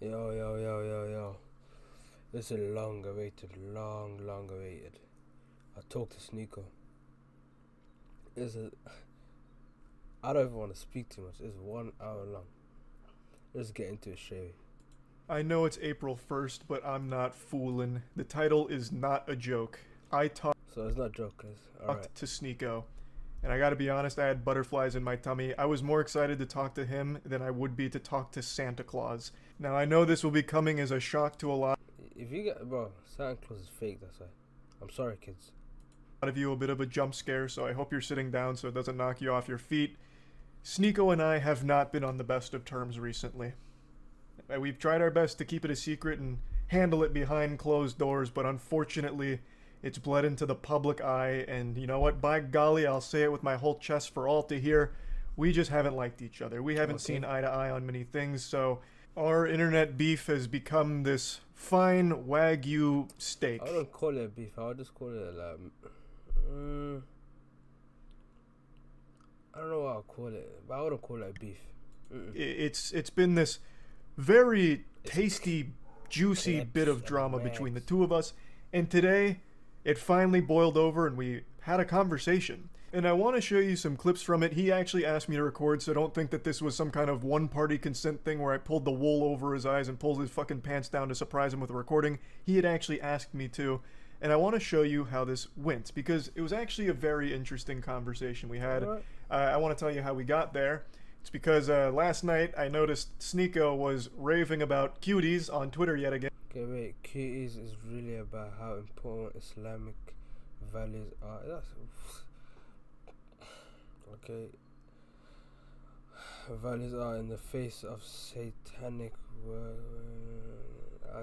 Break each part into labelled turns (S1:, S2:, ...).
S1: Yo, yo, yo, yo, yo. This is long awaited, long awaited. I talked to Sneako. It's a, I don't even want to speak too much. It's 1 hour long. Let's get into it straight away.
S2: I know it's April 1st, but I'm not fooling. The title is not a joke. I talked
S1: So it's not a joke, guys. Alright.
S2: to Sneako, and I gotta be honest, I had butterflies in my tummy. I was more excited to talk to him than I would be to talk to Santa Claus. Now, I know this will be coming as a shock to a lot
S1: If you get, bro, Santa Claus is fake, that's why. I'm sorry, kids.
S2: of you, a bit of a jump scare, so I hope you're sitting down so it doesn't knock you off your feet. Sneako and I have not been on the best of terms recently. We've tried our best to keep it a secret and handle it behind closed doors, but unfortunately, it's bled into the public eye, and you know what? By golly, I'll say it with my whole chest for all to hear. We just haven't liked each other. We haven't seen eye to eye on many things, so our internet beef has become this fine Wagyu steak.
S1: I wouldn't call it beef. I would just call it I don't know what I'll call it, but I wouldn't call it beef.
S2: It's been this very tasty, juicy bit of drama between the two of us, and today it finally boiled over and we had a conversation. And I want to show you some clips from it. He actually asked me to record, so don't think that this was some kind of one-party consent thing where I pulled the wool over his eyes and pulled his fucking pants down to surprise him with a recording. He had actually asked me to, and I want to show you how this went, because it was actually a very interesting conversation we had. I want to tell you how we got there. It's because last night I noticed Sneako was raving about cuties on Twitter yet again.
S1: Okay, wait. Cuties is really about how important Islamic values are. That's okay. Values are in the face of satanic.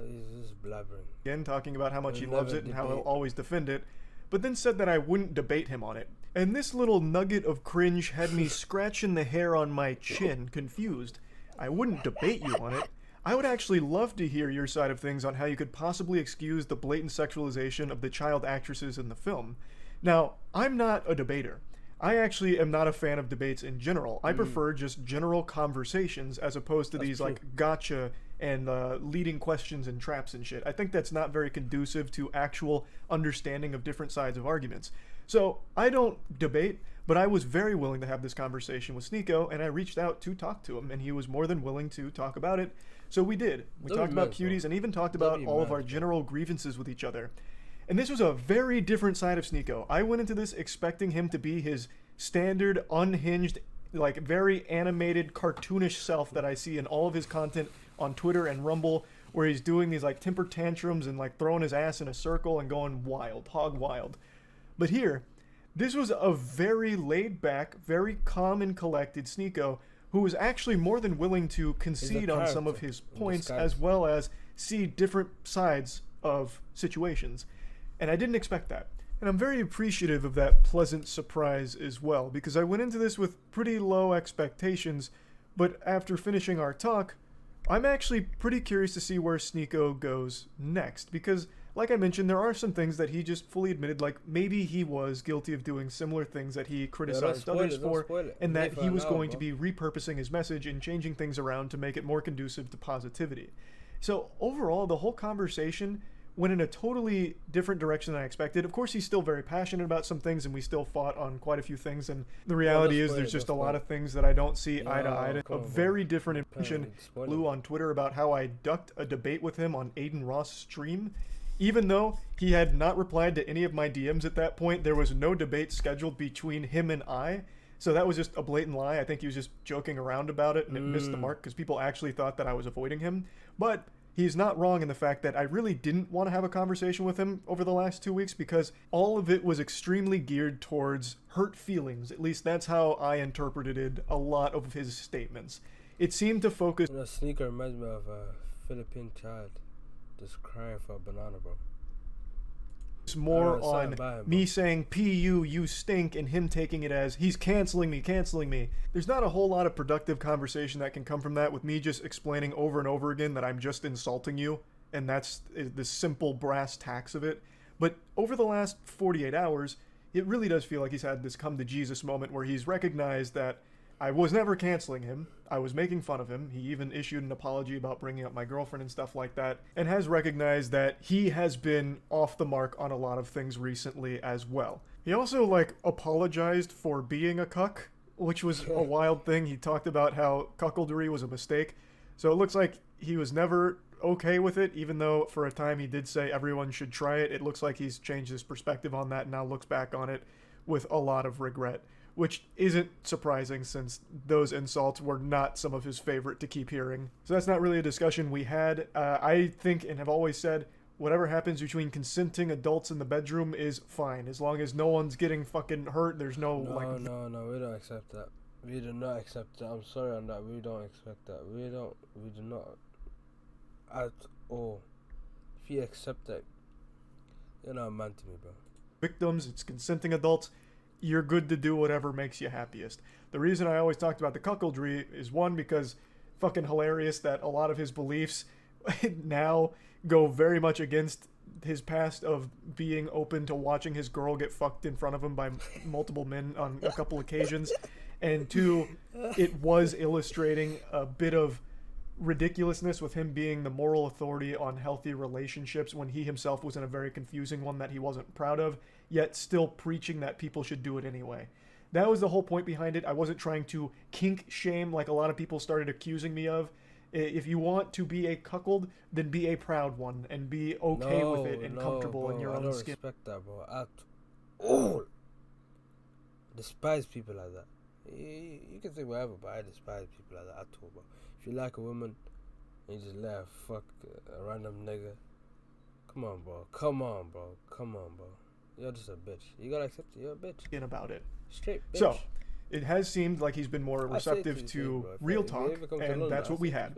S1: He's just blabbering.
S2: Again, talking about how much he
S1: We'll
S2: loves
S1: never
S2: it and how he'll
S1: debate.
S2: always defend it, but then said that I wouldn't debate him on it. And this little nugget of cringe had me scratching the hair on my chin, confused. I wouldn't debate you on it. I would actually love to hear your side of things on how you could possibly excuse the blatant sexualization of the child actresses in the film. Now, I'm not a debater. I actually am not a fan of debates in general. I prefer just general conversations as opposed to these
S1: true.
S2: like gotcha and leading questions and traps and shit. I think that's not very conducive to actual understanding of different sides of arguments. So I don't debate, but I was very willing to have this conversation with Sneako, and I reached out to talk to him, and he was more than willing to talk about it. So we did. We
S1: Don't
S2: talked
S1: be
S2: about
S1: mad, bro.
S2: cuties and even talked
S1: Don't
S2: about
S1: be
S2: all of
S1: mad,
S2: our
S1: bro.
S2: general grievances with each other. And this was a very different side of Sneako. I went into this expecting him to be his standard, unhinged, like very animated, cartoonish self that I see in all of his content on Twitter and Rumble, where he's doing these like temper tantrums and like throwing his ass in a circle and going wild, hog wild. But here, this was a very laid back, very calm and collected Sneako who was actually more than willing to concede on some of
S1: character
S2: his
S1: in
S2: points
S1: disguise.
S2: as well as see different sides of situations. And I didn't expect that. And I'm very appreciative of that pleasant surprise as well, because I went into this with pretty low expectations, but after finishing our talk, I'm actually pretty curious to see where Sneako goes next, because like I mentioned, there are some things that he just fully admitted, like maybe he was guilty of doing similar things that he criticized others for, and that he was going to be repurposing his message and changing things around to make it more conducive to positivity. So overall, the whole conversation went in a totally different direction than I expected. Of course, he's still very passionate about some things, and we still fought on quite a few things, and the reality is there's just a lot of things that I don't see eye to eye. A very different impression flew on Twitter about how I ducked a debate with him on Aiden Ross' stream. Even though he had not replied to any of my DMs at that point, there was no debate scheduled between him and I. So that was just a blatant lie. I think he was just joking around about it, and it missed the mark because people actually thought that I was avoiding him. But he's not wrong in the fact that I really didn't want to have a conversation with him over the last 2 weeks because all of it was extremely geared towards hurt feelings. At least that's how I interpreted a lot of his statements. It seemed to focus...
S1: A sneaker reminds me of a Philippine child just crying for a banana, bro.
S2: more on me saying "pu, you stink," and him taking it as he's canceling me. There's not a whole lot of productive conversation that can come from that, with me just explaining over and over again that I'm just insulting you, and that's the simple brass tacks of it. But over the last 48 hours, it really does feel like he's had this come to Jesus moment where he's recognized that I was never canceling him. I was making fun of him. He even issued an apology about bringing up my girlfriend and stuff like that, and has recognized that he has been off the mark on a lot of things recently as well. He also, like, apologized for being a cuck, which was a wild thing. He talked about how cuckoldry was a mistake. So it looks like he was never okay with it, even though for a time he did say everyone should try it. It looks like he's changed his perspective on that and now looks back on it with a lot of regret, which isn't surprising since those insults were not some of his favorite to keep hearing. So that's not really a discussion we had. I think and have always said, whatever happens between consenting adults in the bedroom is fine. As long as no one's getting fucking hurt, there's no,
S1: No,
S2: like...
S1: no, we don't accept that. We do not accept that. I'm sorry on that. We don't accept that. We do not at all. If you accept that, you're not a man to me, bro.
S2: Victims, it's consenting adults. You're good to do whatever makes you happiest. The reason I always talked about the cuckoldry is, one, because fucking hilarious that a lot of his beliefs now go very much against his past of being open to watching his girl get fucked in front of him by multiple men on a couple occasions. And two, it was illustrating a bit of ridiculousness with him being the moral authority on healthy relationships when he himself was in a very confusing one that he wasn't proud of, yet still preaching that people should do it anyway. That was the whole point behind it. I wasn't trying to kink shame like a lot of people started accusing me of. If you want to be a cuckold, then be a proud one and be okay with it and comfortable
S1: bro,
S2: in your
S1: I
S2: own
S1: don't
S2: skin.
S1: respect that, bro. At all. Despise people like that. You can say whatever, but I despise people like that at all, bro. If you like a woman and you just let her fuck a random nigga, come on, bro. Come on, bro. You're just a bitch. You gotta accept it. You're a bitch.
S2: About it.
S1: Straight bitch.
S2: So, it has seemed like he's been more receptive to real talk, and that's what we had.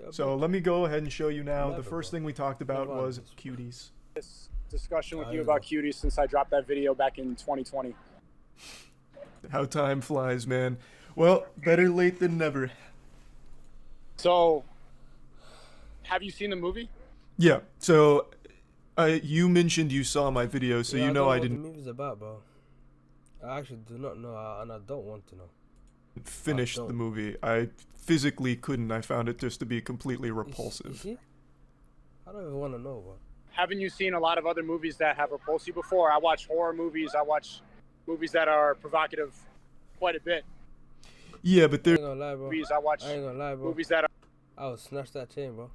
S2: So let me go ahead and show you now. The first thing we talked about was cuties.
S3: This discussion with you about cuties since I dropped that video back in 2020.
S2: How time flies, man. Well, better late than never.
S3: So, have you seen the movie?
S2: Yeah. So, you mentioned you saw my video, so
S1: yeah,
S2: you know I didn't.
S1: What the movie's about, bro. I actually do not know, and I don't want to know.
S2: Finished the movie. I physically couldn't. I found it just to be completely repulsive.
S1: You see? I don't even want to know, bro.
S3: Haven't you seen a lot of other movies that have repulsed you before? I watch horror movies. I watch movies that are provocative quite a bit.
S2: Yeah, but there.
S1: I ain't gonna lie, bro.
S3: Movies I watch.
S1: I ain't gonna lie, bro.
S3: Movies that
S1: I would snatch that chain, bro.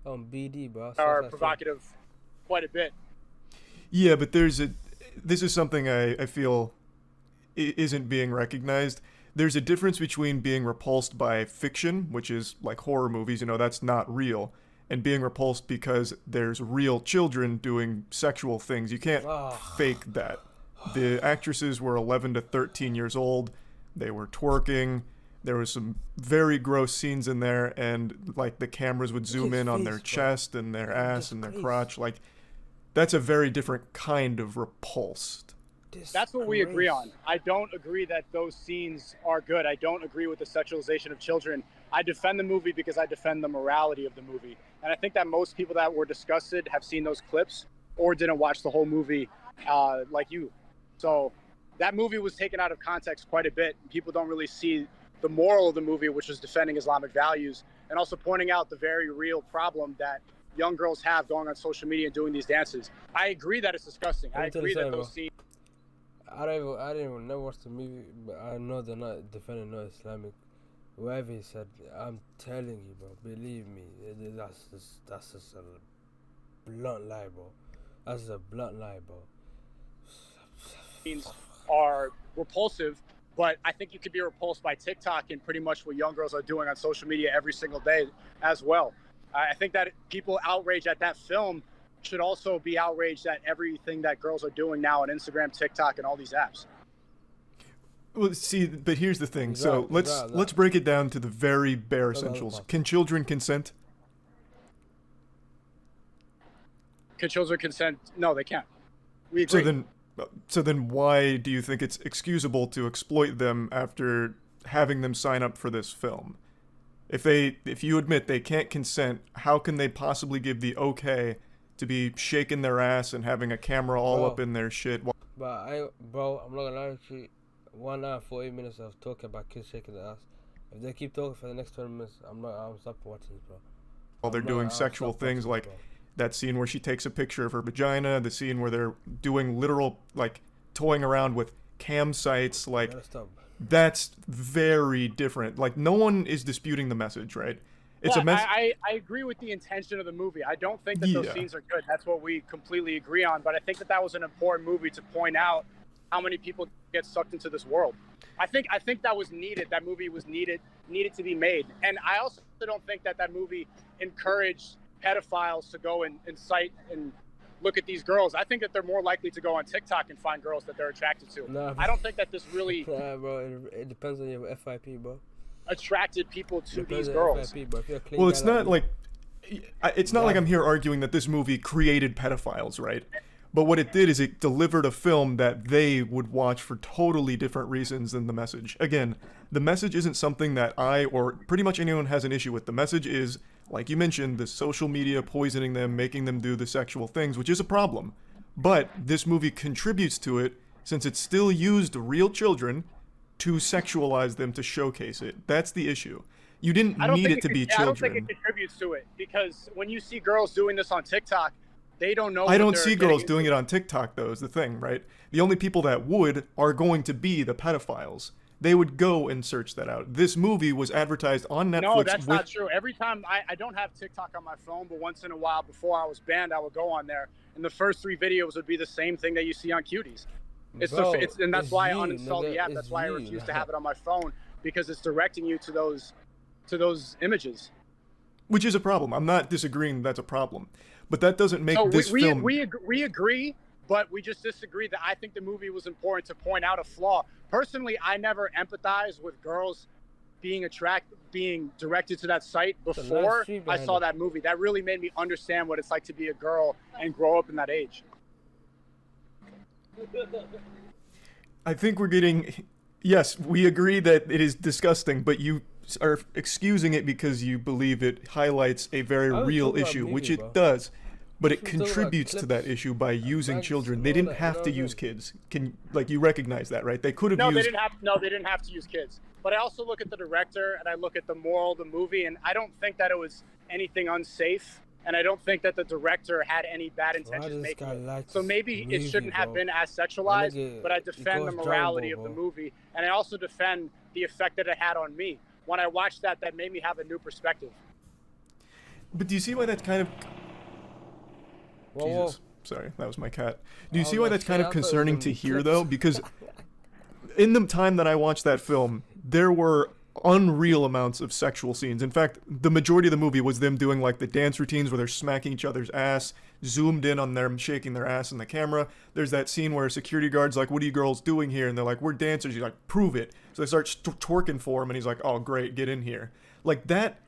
S1: On BD, bro.
S3: are provocative quite a bit.
S2: Yeah, but there's a. This is something I feel isn't being recognized. There's a difference between being repulsed by fiction, which is like horror movies, you know, that's not real, and being repulsed because there's real children doing sexual things. You can't fake that. The actresses were 11 to 13 years old. They were twerking. There was some very gross scenes in there, and like the cameras would zoom in on their chest and their ass and their crotch. Like, that's a very different kind of repulsed.
S3: That's what we agree on. I don't agree that those scenes are good. I don't agree with the sexualization of children. I defend the movie because I defend the morality of the movie. And I think that most people that were disgusted have seen those clips or didn't watch the whole movie like you. So that movie was taken out of context quite a bit. People don't really see the moral of the movie, which is defending Islamic values and also pointing out the very real problem that young girls have going on social media and doing these dances. I agree that it's disgusting. I agree that those scenes.
S1: I didn't even never watch the movie, but I know they're not defending no Islamic. Whatever he said, I'm telling you, bro. Believe me, that's just a blunt lie, bro. That's just a blunt lie, bro.
S3: Scenes are repulsive, but I think you could be repulsed by TikTok and pretty much what young girls are doing on social media every single day as well. I think that people outraged at that film should also be outraged at everything that girls are doing now on Instagram, TikTok, and all these apps.
S2: Well, see, but here's the thing. So let's break it down to the very bare essentials. Can children consent?
S3: Can children consent? No, they can't. We agree.
S2: So then why do you think it's excusable to exploit them after having them sign up for this film? If you admit they can't consent, how can they possibly give the okay to be shaking their ass and having a camera all up in their shit?
S1: But I'm not gonna lie to you. 1 hour 40 minutes of talking about kids shaking their ass. If they keep talking for the next 20 minutes, I'm stopping watching this, bro.
S2: While they're doing sexual things, like that scene where she takes a picture of her vagina, the scene where they're doing literal, like, toying around with cam sites, like, that's very different. Like, no one is disputing the message, right? It's
S3: a message. I agree with the intention of the movie. I don't think that those scenes are good. That's what we completely agree on. But I think that was an important movie to point out how many people get sucked into this world. I think that was needed. That movie was needed to be made. And I also don't think that movie encouraged pedophiles to go and cite and look at these girls. I think that they're more likely to go on TikTok and find girls that they're attracted to.
S1: Nah,
S3: I don't think that this really
S1: bro, it depends on your FIP, bro.
S3: Attracted people to these girls.
S1: FIP, bro.
S2: Well, it's not like I'm here arguing that this movie created pedophiles, right? But what it did is it delivered a film that they would watch for totally different reasons than the message. Again, the message isn't something that I or pretty much anyone has an issue with. The message is, like you mentioned, the social media poisoning them, making them do the sexual things, which is a problem. But this movie contributes to it since it still used real children to sexualize them, to showcase it. That's the issue. You didn't need it to be children. I
S3: don't think it contributes to it, because when you see girls doing this on TikTok, they don't know.
S2: I don't see girls doing it on TikTok, though, is the thing, right? The only people that would are going to be the pedophiles. They would go and search that out. This movie was advertised on Netflix.
S3: No, that's not true. Every time, I don't have TikTok on my phone, but once in a while, before I was banned, I would go on there, and the first 3 videos would be the same thing that you see on Cuties. And that's why I uninstalled the app. That's why I refuse to have it on my phone, because it's directing you to those images.
S2: Which is a problem. I'm not disagreeing that's a problem. But that doesn't make this film...
S3: We agree, but we just disagree that I think the movie was important to point out a flaw. Personally, I never empathized with girls being directed to that site before I saw that movie. That really made me understand what it's like to be a girl and grow up in that age.
S2: I think we're getting... Yes, we agree that it is disgusting, but you are excusing it because you believe it highlights a very real issue, which it does. But it contributes to that issue by using children. They didn't have to use kids. You recognize that, right? They could have used...
S3: they didn't have to use kids. But I also look at the director and I look at the moral of the movie, and I don't think that it was anything unsafe. And I don't think that the director had any bad intentions making it. So maybe it shouldn't have been as sexualized, but I defend the morality of the movie. And I also defend the effect that it had on me. When I watched that made me have a new perspective.
S2: But do you see why that's kind of... Jesus. Sorry, that was my cat. Do you see why that's kind of concerning to hear, though? Because in the time that I watched that film, there were unreal amounts of sexual scenes. In fact, the majority of the movie was them doing like the dance routines where they're smacking each other's ass, zoomed in on them shaking their ass in the camera. There's that scene where a security guard's like, "What are you girls doing here?" And they're like, "We're dancers." He's like, "Prove it." So they start twerking for him, and he's like, "Oh, great, get in here." Like, that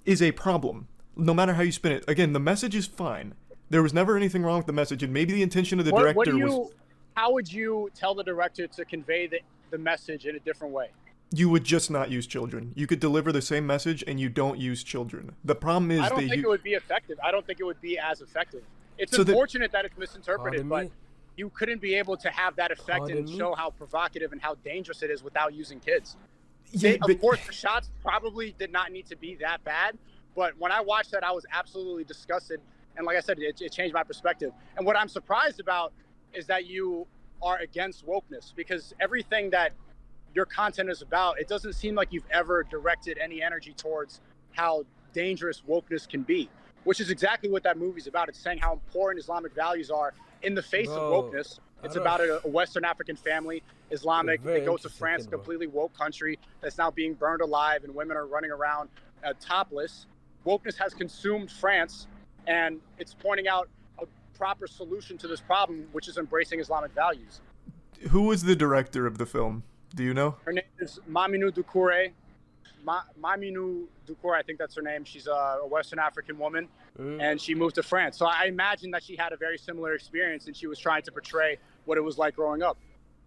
S2: is a problem, no matter how you spin it. Again, the message is fine. There was never anything wrong with the message, and maybe the intention of the director was...
S3: How would you tell the director to convey the message in a different way?
S2: You would just not use children. You could deliver the same message and you don't use children. The problem is
S3: I don't think it would be effective. I don't think it would be as effective. It's unfortunate that it's misinterpreted, but you couldn't be able to have that effect and show how provocative and how dangerous it is without using kids.
S2: Yeah,
S3: of course, the shots probably did not need to be that bad, but when I watched that, I was absolutely disgusted. And like I said, it changed my perspective. And what I'm surprised about is that you are against wokeness, because everything that your content is about, it doesn't seem like you've ever directed any energy towards how dangerous wokeness can be, which is exactly what that movie's about. It's saying how important Islamic values are in the face of wokeness. It's about a Western African family, Islamic. They go to France, completely woke country that's now being burned alive, and women are running around topless. Wokeness has consumed France, and it's pointing out a proper solution to this problem, which is embracing Islamic values.
S2: Who was the director of the film? Do you know?
S3: Her name is Maminu Doucouré. Maminu Doucouré, I think that's her name. She's a Western African woman, and she moved to France. So I imagine that she had a very similar experience, and she was trying to portray what it was like growing up.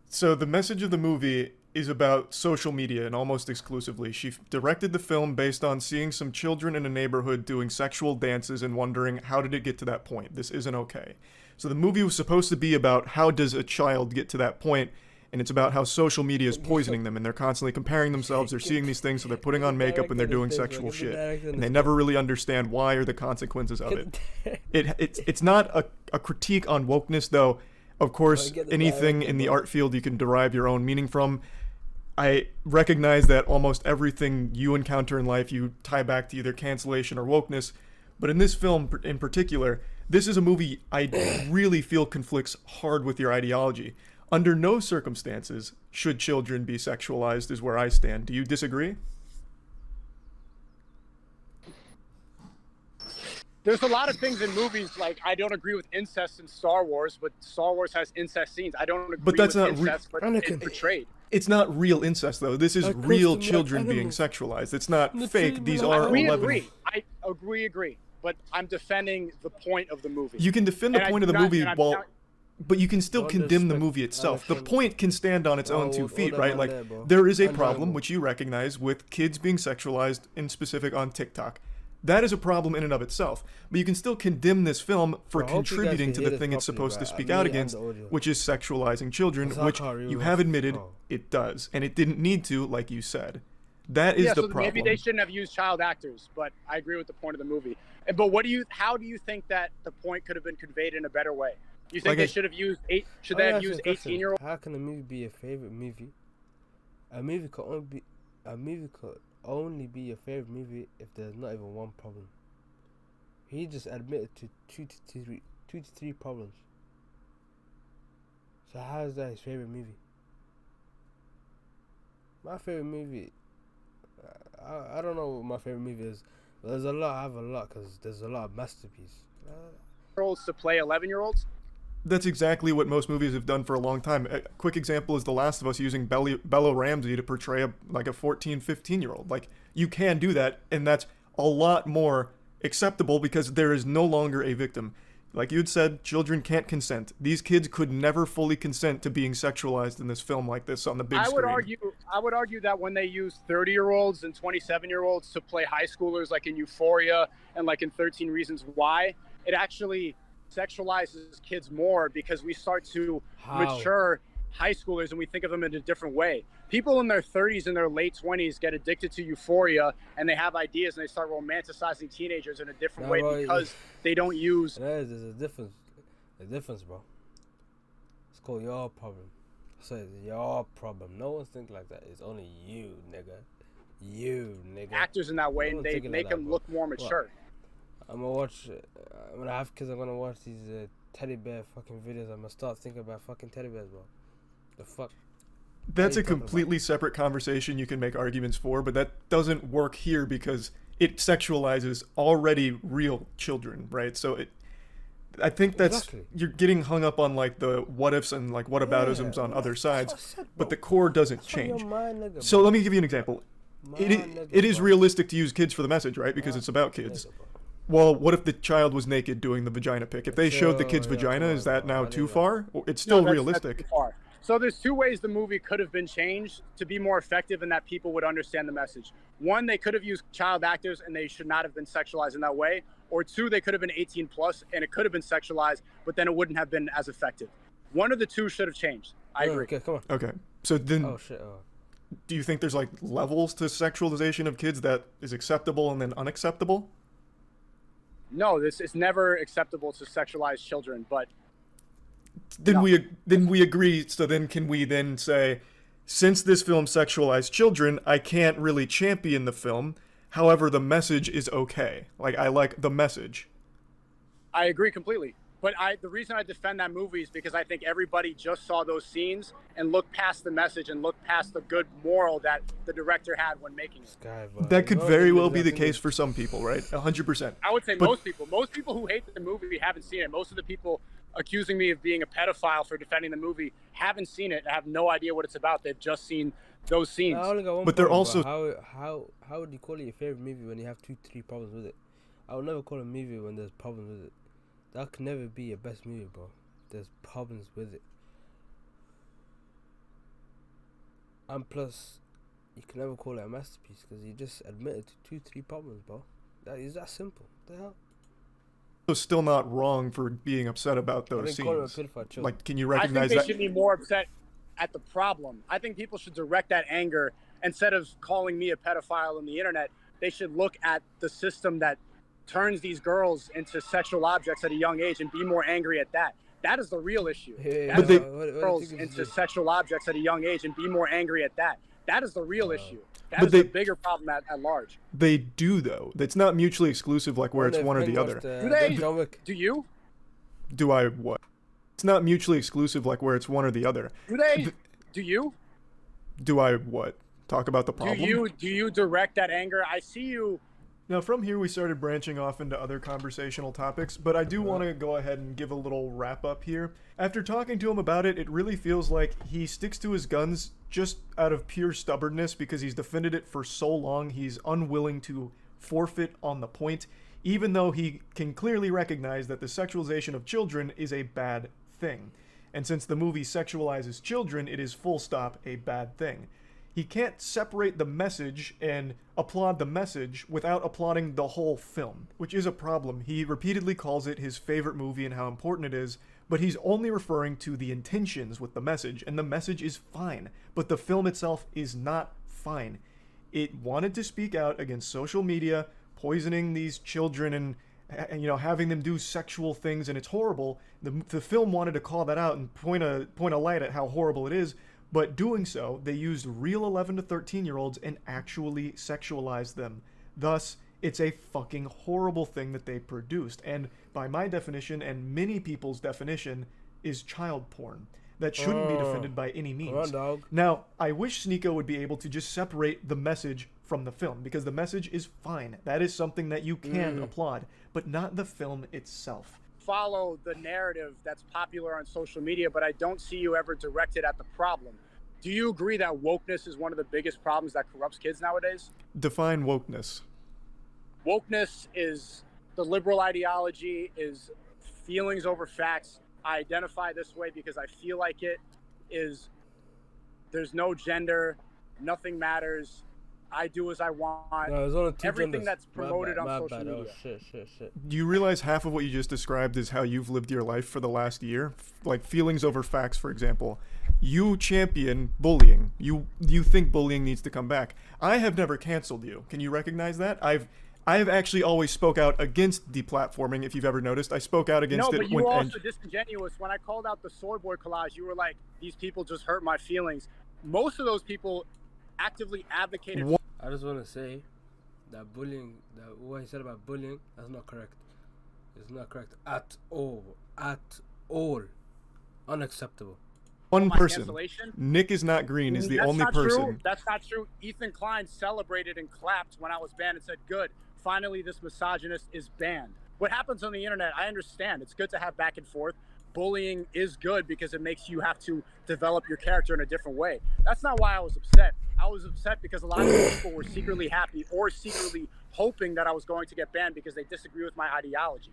S2: So the message of the movie is about social media, and almost exclusively. She directed the film based on seeing some children in a neighborhood doing sexual dances and wondering, how did it get to that point? This isn't okay. So the movie was supposed to be about how does a child get to that point, and it's about how social media is poisoning them, and they're constantly comparing themselves. They're seeing these things, so they're putting on makeup and they're doing sexual shit, and they never really understand why or the consequences of it. It's not a critique on wokeness, though. Of course, anything in the art field you can derive your own meaning from. I recognize that almost everything you encounter in life you tie back to either cancellation or wokeness, but in this film in particular, this is a movie I really feel conflicts hard with your ideology. Under no circumstances should children be sexualized, is where I stand. Do you disagree?
S3: There's a lot of things in movies, like I don't agree with incest in Star Wars, but Star Wars has incest scenes. I don't agree
S2: but that's
S3: with
S2: not
S3: incest, but it's portrayed.
S2: It's not real incest, though. This is real children being sexualized. It's not fake. These are 11.
S3: I agree. But I'm defending the point of the movie.
S2: You can defend the point of the movie but you can still condemn the movie itself. The point can stand on its own 2 feet, right? Like, there is a problem, which you recognize, with kids being sexualized, in specific on TikTok. That is a problem in and of itself. But you can still condemn this film for contributing to the thing it's supposed to speak out against, which is sexualizing children, which you have admitted it does. And it didn't need to, like you said. That is the problem.
S3: Maybe they shouldn't have used child actors, but I agree with the point of the movie. But how do you think that the point could have been conveyed in a better way? You think they should have used 18-year-olds?
S1: How can a movie be your favorite movie? A movie could only be your favorite movie if there's not even one problem. He just admitted to two to three problems. So how is that his favorite movie? My favorite movie, I don't know what my favorite movie is. But there's a lot. I have a lot because there's a lot of masterpieces.
S3: To play 11-year-olds?
S2: That's exactly what most movies have done for a long time. A quick example is The Last of Us using Bella Ramsey to portray a 14, 15-year-old. Like, you can do that, and that's a lot more acceptable because there is no longer a victim. Like you had said, children can't consent. These kids could never fully consent to being sexualized in this film like this on the big screen.
S3: I would argue that when they use 30-year-olds and 27-year-olds to play high schoolers, like in Euphoria and like in 13 Reasons Why, it actually sexualizes kids more because we start to mature high schoolers and we think of them in a different way. People in their 30s and their late 20s get addicted to Euphoria and they have ideas and they start romanticizing teenagers in a different way because they don't use.
S1: There's a difference, bro. It's called your problem. So it's your problem. No one's thinking like that. It's only you, nigga. You, nigga.
S3: Actors in that way, and they make them look more mature.
S1: I'm gonna watch. When I have kids, I'm gonna watch these teddy bear fucking videos. I'm gonna start thinking about fucking teddy bears, bro. The fuck.
S2: That's a completely separate conversation you can make arguments for, but that doesn't work here because it sexualizes already real children, right? So I think that's you're getting hung up on like the what ifs and like whataboutisms on other sides, but the core doesn't change. So let me give you an example. It is realistic to use kids for the message, right? Because it's about kids. Well, what if the child was naked doing the vagina pic? If they showed the kid's vagina, is that now too far? It's still realistic.
S3: That's too far. So there's two ways the movie could have been changed to be more effective and that people would understand the message. One, they could have used child actors and they should not have been sexualized in that way. Or two, they could have been 18 plus and it could have been sexualized, but then it wouldn't have been as effective. One of the two should have changed. I agree.
S1: Okay, come on.
S2: Okay. So then
S1: Oh shit.
S2: do you think there's like levels to sexualization of kids that is acceptable and then unacceptable?
S3: No, this is never acceptable to sexualize children, but
S2: then we agree. So then can we then say, since this film sexualized children, I can't really champion the film. However, the message is okay. Like, I like the message.
S3: I agree completely. But the reason I defend that movie is because I think everybody just saw those scenes and looked past the message and looked past the good moral that the director had when making it.
S2: That could very well be the case for some people, right? 100%.
S3: I would say most people. Most people who hate the movie haven't seen it. Most of the people accusing me of being a pedophile for defending the movie haven't seen it and have no idea what it's about. They've just seen those scenes.
S2: But they're also...
S1: How would you call it your favorite movie when you have 2-3 problems with it? I would never call it a movie when there's problems with it. That could never be your best movie, bro. There's problems with it. And plus, you can never call it a masterpiece because you just admitted to 2-3 problems, bro. That is that simple. What the hell?
S2: So still not wrong for being upset about those scenes. Like, can you recognize that?
S3: I think they should be more upset. at the problem. I think people should direct that anger instead of calling me a pedophile on the internet. They should look at the system that turns these girls into sexual objects at a young age and be more angry at that. That is the real issue.
S2: But they
S3: girls into sexual objects at a young age and be more angry at that. That is the real issue. That is the bigger problem at large.
S2: They do, though. It's not mutually exclusive, like where it's one or the other.
S3: Do they? Do you?
S2: Do I what? It's not mutually exclusive, like where it's one or the other.
S3: Do they? Do you?
S2: Do I what? Talk about the problem?
S3: Do you direct that anger? I see you.
S2: Now, from here, we started branching off into other conversational topics, but I do want to go ahead and give a little wrap-up here. After talking to him about it, it really feels like he sticks to his guns just out of pure stubbornness because he's defended it for so long. He's unwilling to forfeit on the point, even though he can clearly recognize that the sexualization of children is a bad thing. And since the movie sexualizes children, it is full stop a bad thing. He can't separate the message and applaud the message without applauding the whole film, which is a problem. He repeatedly calls it his favorite movie and how important it is, but he's only referring to the intentions with the message, and the message is fine, but the film itself is not fine. It wanted to speak out against social media, poisoning these children and you know, having them do sexual things, and it's horrible. The film wanted to call that out and point a light at how horrible it is. But doing so, they used real 11 to 13-year-olds and actually sexualized them. Thus, it's a fucking horrible thing that they produced. And by my definition, and many people's definition, is child porn. That shouldn't be defended by any means. Now, I wish Sneako would be able to just separate the message from the film, because the message is fine. That is something that you can applaud, but not the film itself.
S3: Follow the narrative that's popular on social media, but I don't see you ever directed at the problem. Do you agree that wokeness is one of the biggest problems that corrupts kids nowadays?
S2: Define wokeness.
S3: Wokeness is the liberal ideology, is feelings over facts. I identify this way because I feel like it is, there's no gender, nothing matters. I do as I want.
S1: No,
S3: everything that's promoted on social media.
S1: Oh, shit.
S2: Do you realize half of what you just described is how you've lived your life for the last year? Like feelings over facts, for example. You champion bullying. You think bullying needs to come back. I have never canceled you. Can you recognize that? I've actually always spoke out against deplatforming, if you've ever noticed. I spoke out against it.
S3: No, but you were also disingenuous. When I called out the soy boy collage, you were like, these people just hurt my feelings. Most of those people actively advocated.
S1: I just want to say that bullying, what he said about bullying, that's not correct. It's not correct at all. At all. Unacceptable.
S2: One person. Nick is not green is the only person.
S3: True. That's not true. Ethan Klein celebrated and clapped when I was banned and said, good, finally this misogynist is banned. What happens on the internet, I understand. It's good to have back and forth. Bullying is good because it makes you have to develop your character in a different way. That's not why I was upset. I was upset because a lot of people were secretly happy or secretly hoping that I was going to get banned because they disagree with my ideology.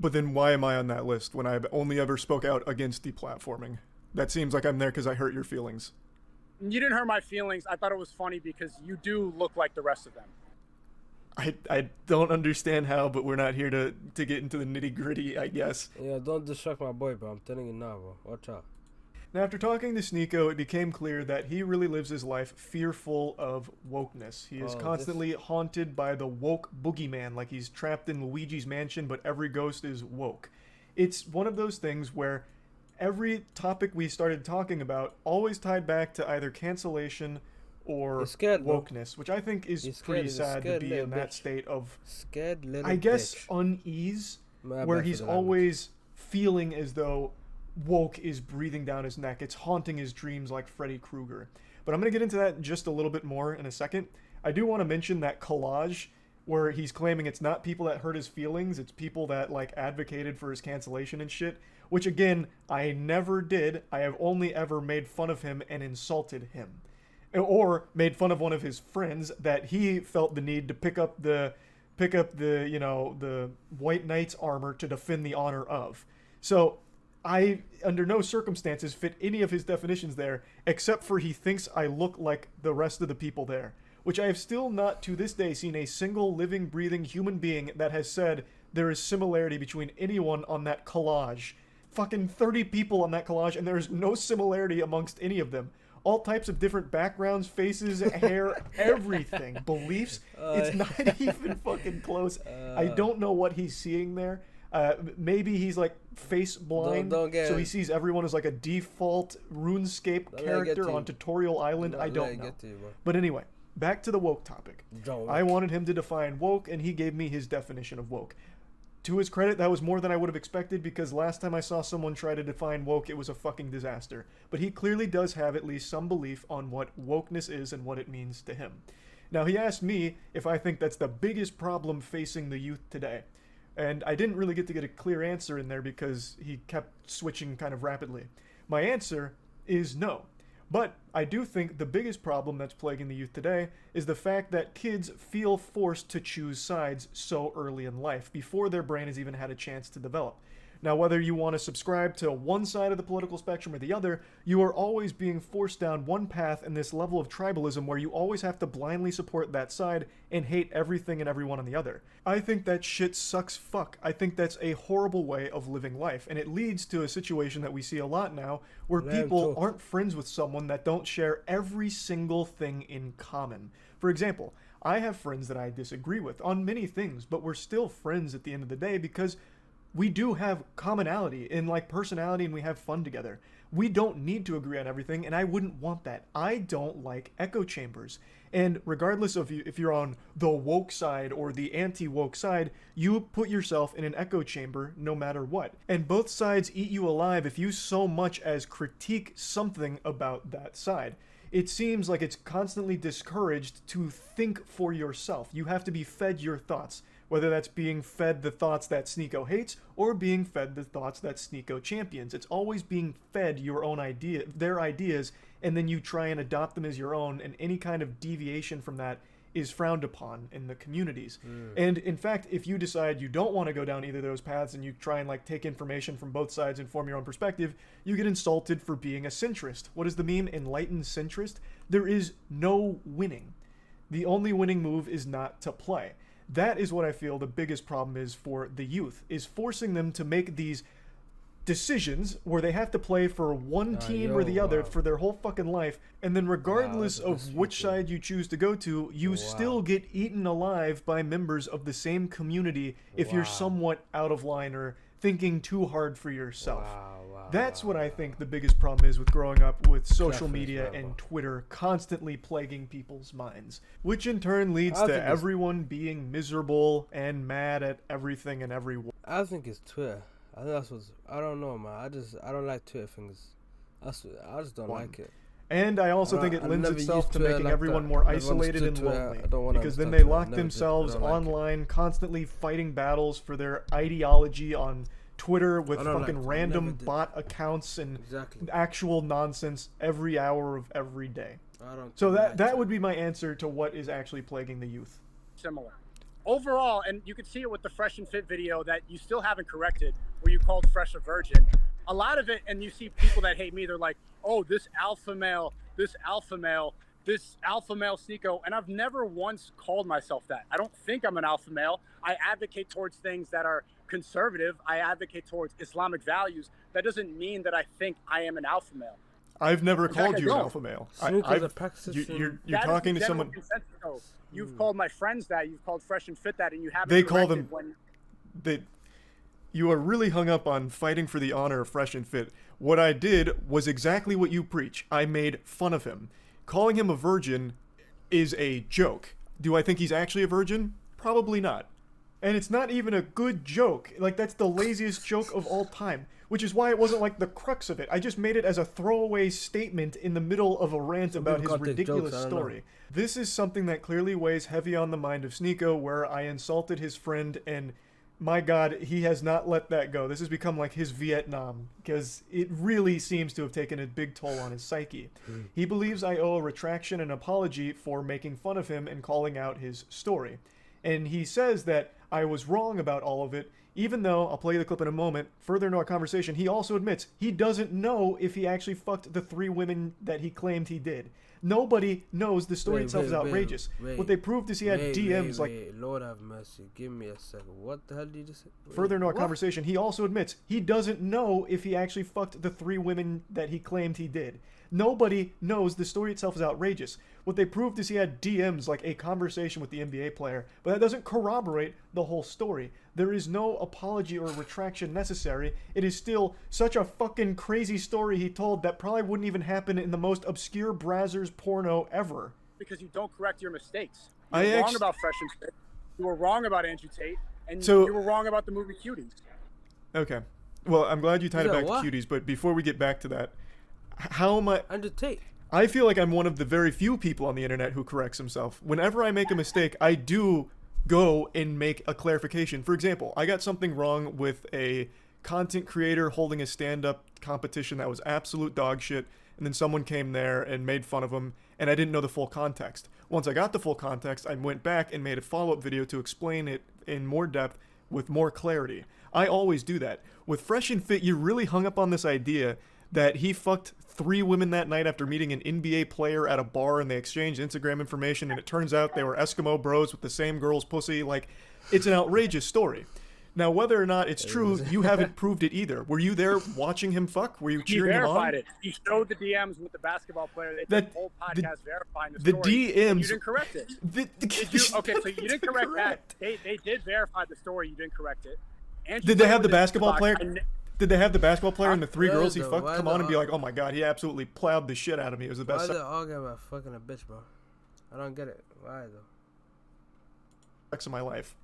S2: But then why am I on that list when I've only ever spoke out against deplatforming? That seems like I'm there because I hurt your feelings.
S3: You didn't hurt my feelings. I thought it was funny because you do look like the rest of them.
S2: I don't understand how, but we're not here to get into the nitty-gritty, I guess.
S1: Yeah, don't distract my boy, bro. I'm telling you now, bro. Watch out.
S2: Now, after talking to Sneako, it became clear that he really lives his life fearful of wokeness. He is constantly haunted by the woke boogeyman, like he's trapped in Luigi's mansion, but every ghost is woke. It's one of those things where every topic we started talking about always tied back to either cancellation or wokeness, which I think is pretty sad to be in that state of, I guess, unease, where he's always feeling as though woke is breathing down his neck. It's haunting his dreams like Freddy Krueger. But I'm going to get into that just a little bit more in a second. I do want to mention that collage where he's claiming it's not people that hurt his feelings, it's people that like advocated for his cancellation and shit, which again, I never did. I have only ever made fun of him and insulted him. Or made fun of one of his friends that he felt the need to pick up the you know, the White Knight's armor to defend the honor of. So I, under no circumstances, fit any of his definitions there, except for he thinks I look like the rest of the people there, which I have still not to this day seen a single living, breathing human being that has said there is similarity between anyone on that collage. fucking 30 people on that collage, and there's no similarity amongst any of them. All types of different backgrounds, faces, hair, everything, beliefs. It's not even fucking close. I don't know what he's seeing there. Maybe he's like face blind, so he sees everyone as like a default RuneScape character on Tutorial Island. I don't know. But anyway, back to the woke topic. I wanted him to define woke, and he gave me his definition of woke. To his credit, that was more than I would have expected, because last time I saw someone try to define woke, it was a fucking disaster. But he clearly does have at least some belief on what wokeness is and what it means to him. Now, he asked me if I think that's the biggest problem facing the youth today. And I didn't really get to get a clear answer in there because he kept switching kind of rapidly. My answer is no. But I do think the biggest problem that's plaguing the youth today is the fact that kids feel forced to choose sides so early in life, before their brain has even had a chance to develop. Now, whether you want to subscribe to one side of the political spectrum or the other, you are always being forced down one path in this level of tribalism where you always have to blindly support that side and hate everything and everyone on the other. I think that shit sucks fuck. I think that's a horrible way of living life, and it leads to a situation that we see a lot now where people aren't friends with someone that don't share every single thing in common. For example, I have friends that I disagree with on many things, but we're still friends at the end of the day because we do have commonality in like personality, and we have fun together. We don't need to agree on everything, and I wouldn't want that. I don't like echo chambers. And regardless of if you're on the woke side or the anti-woke side, you put yourself in an echo chamber no matter what. And both sides eat you alive if you so much as critique something about that side. It seems like it's constantly discouraged to think for yourself. You have to be fed your thoughts, whether that's being fed the thoughts that Sneako hates or being fed the thoughts that Sneako champions. It's always being fed your own idea, their ideas, and then you try and adopt them as your own, and any kind of deviation from that is frowned upon in the communities. And in fact, if you decide you don't want to go down either of those paths and you try and like take information from both sides and form your own perspective, you get insulted for being a centrist. What is the meme? Enlightened centrist? There is no winning. The only winning move is not to play. That is what I feel the biggest problem is for the youth, is forcing them to make these decisions where they have to play for one team or the other for their whole fucking life, and then regardless of which side you choose to go to, you still get eaten alive by members of the same community if you're somewhat out of line or thinking too hard for yourself. That's what I think the biggest problem is with growing up with social media and Twitter constantly plaguing people's minds, which in turn leads to everyone being miserable and mad at everything and everyone.
S1: I think it's Twitter. I think that's what's. I don't know, man. I don't like Twitter things. I just don't like it.
S2: And I also think it lends itself to making everyone more isolated and lonely, because then they lock themselves online, constantly fighting battles for their ideology on Twitter with fucking random bot accounts and actual nonsense every hour of every day. So that would be my answer to what is actually plaguing the youth.
S3: Similar. Overall, and you can see it with the Fresh and Fit video that you still haven't corrected, where you called Fresh a virgin. A lot of it, and you see people that hate me, they're like, oh, this alpha male Sneako, and I've never once called myself that. I don't think I'm an alpha male. I advocate towards things that are conservative. I advocate towards Islamic values. That doesn't mean that I think I am an alpha male.
S2: I've never called you an alpha male. You're talking to someone.
S3: You've called my friends that. You've called Fresh and Fit that, and you haven't.
S2: They call them. You are really hung up on fighting for the honor of Fresh and Fit. What I did was exactly what you preach. I made fun of him. Calling him a virgin is a joke. Do I think he's actually a virgin? Probably not. And it's not even a good joke. Like, that's the laziest joke of all time. Which is why it wasn't like the crux of it. I just made it as a throwaway statement in the middle of a rant about his ridiculous story. This is something that clearly weighs heavy on the mind of Sneako, where I insulted his friend, and my God, he has not let that go. This has become like his Vietnam, because it really seems to have taken a big toll on his psyche. He believes I owe a retraction and apology for making fun of him and calling out his story. And he says that I was wrong about all of it, even though, I'll play the clip in a moment, further into our conversation, he also admits he doesn't know if he actually fucked the 3 women that he claimed he did. Nobody knows. The story itself is outrageous. What they proved is he had DMs like...
S1: Lord have mercy. Give me a second. What the hell did you just say?
S2: Further into our conversation, he also admits he doesn't know if he actually fucked the 3 women that he claimed he did. Nobody knows. The story itself is outrageous. What they proved is he had DMs, like a conversation with the NBA player, but that doesn't corroborate the whole story. There is no apology or retraction necessary. It is still such a fucking crazy story he told that probably wouldn't even happen in the most obscure Brazzers porno ever.
S3: Because you don't correct your mistakes. You were wrong about Fresh and Fit. You were wrong about Andrew Tate, and you were wrong about the movie Cuties.
S2: Okay. Well, I'm glad you tied it back to Cuties, but before we get back to that, how am I...
S1: Andrew Tate.
S2: I feel like I'm one of the very few people on the internet who corrects himself. Whenever I make a mistake, I do go and make a clarification. For example, I got something wrong with a content creator holding a stand-up competition that was absolute dog shit, and then someone came there and made fun of him, and I didn't know the full context. Once I got the full context, I went back and made a follow-up video to explain it in more depth with more clarity. I always do that. With Fresh and Fit, you really hung up on this idea that he fucked 3 women that night after meeting an NBA player at a bar, and they exchanged Instagram information, and it turns out they were Eskimo bros with the same girl's pussy. Like, it's an outrageous story. Now, whether or not it's true, you haven't proved it either. Were you there watching him fuck? Were you cheering him on?
S3: He verified it. He showed the DMs with the basketball player. They did the whole podcast verifying the story.
S2: The DMs.
S3: You didn't correct it. Okay, so you didn't correct that. They did verify the story. You didn't correct it.
S2: Did they have the basketball player? Did they have the basketball player and the 3 girls he fucked come on and be like, oh my god, he absolutely plowed the shit out of me. It was the best.
S1: Why are they arguing about fucking a bitch, bro? I don't get it. Why though?
S2: Sex of my life.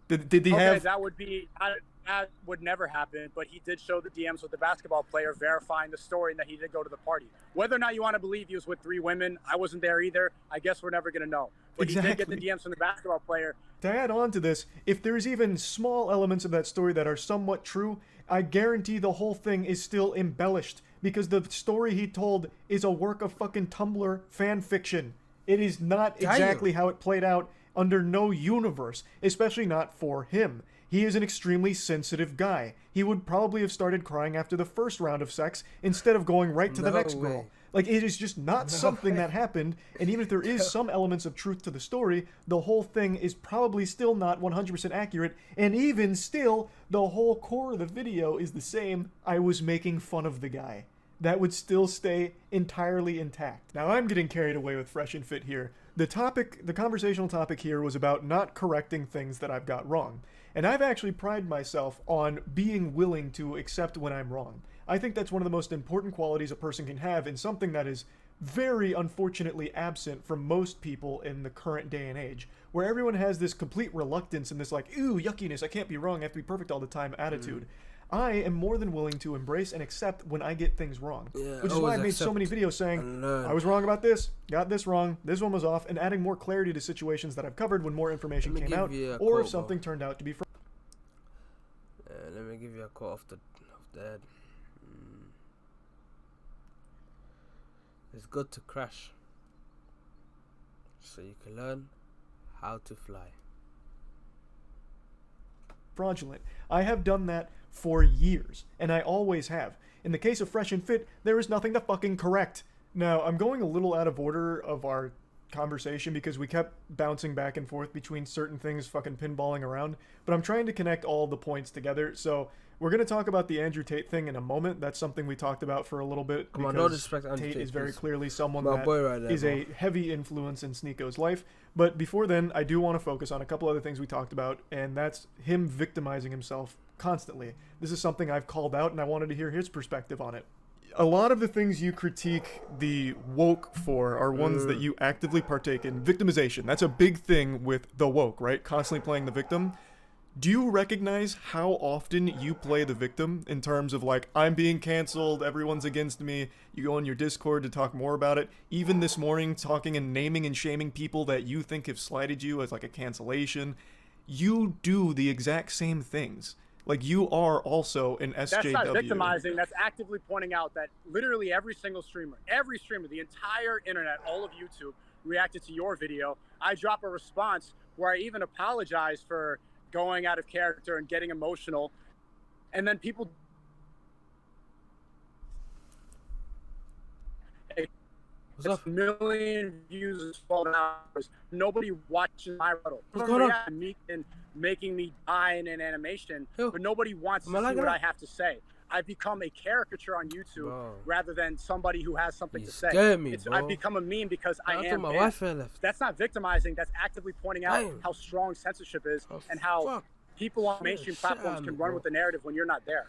S2: Did he have?
S3: That would never happen. But he did show the DMs with the basketball player verifying the story and that he did go to the party. Whether or not you want to believe he was with 3 women, I wasn't there either. I guess we're never gonna know. But he did get the DMs from the basketball player.
S2: To add on to this, if there's even small elements of that story that are somewhat true, I guarantee the whole thing is still embellished because the story he told is a work of fucking Tumblr fan fiction. It is not exactly how it played out under no universe, especially not for him. He is an extremely sensitive guy. He would probably have started crying after the first round of sex instead of going right to the next girl. Like, it is just not something that happened, and even if there is some elements of truth to the story, the whole thing is probably still not 100% accurate, and even still, the whole core of the video is the same. I was making fun of the guy. That would still stay entirely intact. Now, I'm getting carried away with Fresh and Fit here. The conversational topic here was about not correcting things that I've got wrong. And I've actually prided myself on being willing to accept when I'm wrong. I think that's one of the most important qualities a person can have in something that is very unfortunately absent from most people in the current day and age, where everyone has this complete reluctance and this like, ooh, yuckiness, I can't be wrong, I have to be perfect all the time attitude. I am more than willing to embrace and accept when I get things wrong. Which is why I made so many videos saying, I was wrong about this, got this wrong, this one was off, and adding more clarity to situations that I've covered when more information came out, or if something turned out to be...
S1: let me give you a quote off the head. It's good to crash so you can learn how to fly.
S2: Fraudulent. I have done that for years, and I always have. In the case of Fresh and Fit, there is nothing to fucking correct. Now, I'm going a little out of order of our conversation because we kept bouncing back and forth between certain things, fucking pinballing around, but I'm trying to connect all the points together. So we're going to talk about the Andrew Tate thing in a moment. That's something we talked about for a little bit.
S1: Come on, no disrespect to
S2: Tate
S1: Andrew Tate
S2: is very clearly someone
S1: my
S2: that
S1: boy right there,
S2: is a heavy influence in Sneako's life. But before then, I do want to focus on a couple other things we talked about, and that's him victimizing himself constantly. This is something I've called out, and I wanted to hear his perspective on it. A lot of the things you critique the woke for are ones that you actively partake in. Victimization, that's a big thing with the woke, right? Constantly playing the victim. Do you recognize how often you play the victim in terms of like, I'm being canceled, everyone's against me, you go on your Discord to talk more about it, even this morning talking and naming and shaming people that you think have slighted you as like a cancellation. You do the exact same things. Like, you are also an SJW.
S3: That's not victimizing. That's actively pointing out that literally every streamer, the entire internet, all of YouTube reacted to your video. I drop a response where I even apologize for going out of character and getting emotional, and then people
S1: What's up?
S3: a million views in 12 hours. Nobody watching my rebuttal.
S1: What's going on?
S3: And making me die in an animation,
S1: Yo,
S3: but nobody wants to
S1: am I
S3: see
S1: liking
S3: what
S1: it?
S3: I have to say. I've become a caricature on YouTube
S1: Bro.
S3: rather than somebody who has something
S1: You
S3: to say.
S1: scared me, bro.
S3: I've become a meme because I
S1: I
S3: am
S1: thought my
S3: banned.
S1: Wi-Fi left.
S3: That's not victimizing. That's actively pointing out
S1: Damn.
S3: how strong censorship is
S1: Oh,
S3: and how
S1: fuck.
S3: people on
S1: Shit,
S3: mainstream
S1: shit out
S3: platforms
S1: of
S3: can
S1: me,
S3: run
S1: bro.
S3: with the narrative when you're not there.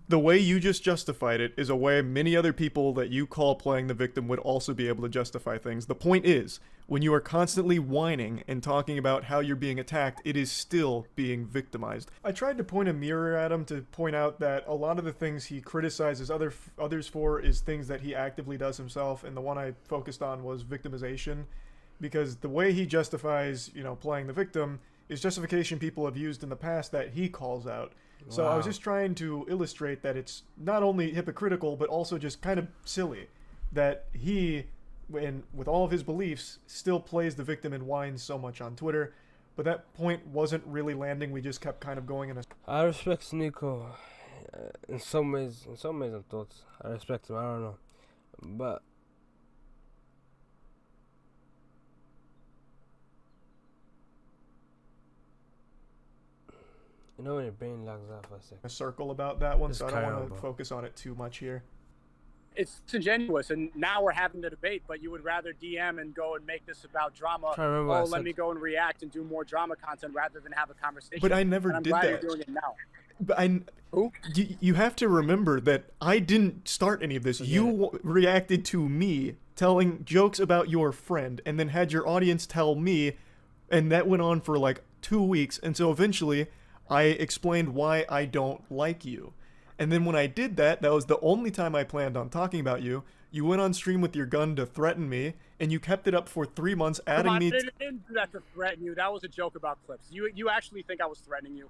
S2: The way you just justified it is a way many other people that you call playing the victim would also be able to justify things. The point is, when you are constantly whining and talking about how you're being attacked, it is still being victimized. I tried to point a mirror at him to point out that a lot of the things he criticizes others for is things that he actively does himself, and the one I focused on was victimization, because the way he justifies, playing the victim is justification people have used in the past that he calls out. So I was
S1: Wow.
S2: just trying to illustrate that it's not only hypocritical, but also just kind of silly that he, with all of his beliefs, still plays the victim and whines so much on Twitter. But that point wasn't really landing. We just kept kind of going in a...
S1: I respect Sneako. In some ways and thoughts. I respect him. I don't know. But you know when your brain lags out for a second.
S2: circle about that one,
S1: Just
S2: so I
S1: carry
S2: don't
S1: on,
S2: want to
S1: bro.
S2: focus on it too much here.
S3: It's disingenuous, and now we're having the debate, but you would rather DM and go and make this about drama.
S1: Trying to remember what I
S3: Oh, let
S1: said.
S3: me go and react and do more drama content rather than have a conversation.
S2: But I never
S3: and I'm
S2: did
S3: glad
S2: that.
S3: you're doing it now.
S2: But
S3: Who?
S2: you have to remember that I didn't start any of this.
S1: Forget
S2: You reacted to me telling jokes about your friend, and then had your audience tell me, and that went on for like 2 weeks, and so eventually I explained why I don't like you. And then when I did that, that was the only time I planned on talking about you. You went on stream with your gun to threaten me, and you kept it up for 3 months, adding me...
S3: I didn't do that to threaten you. That was a joke about clips. You actually think I was threatening you?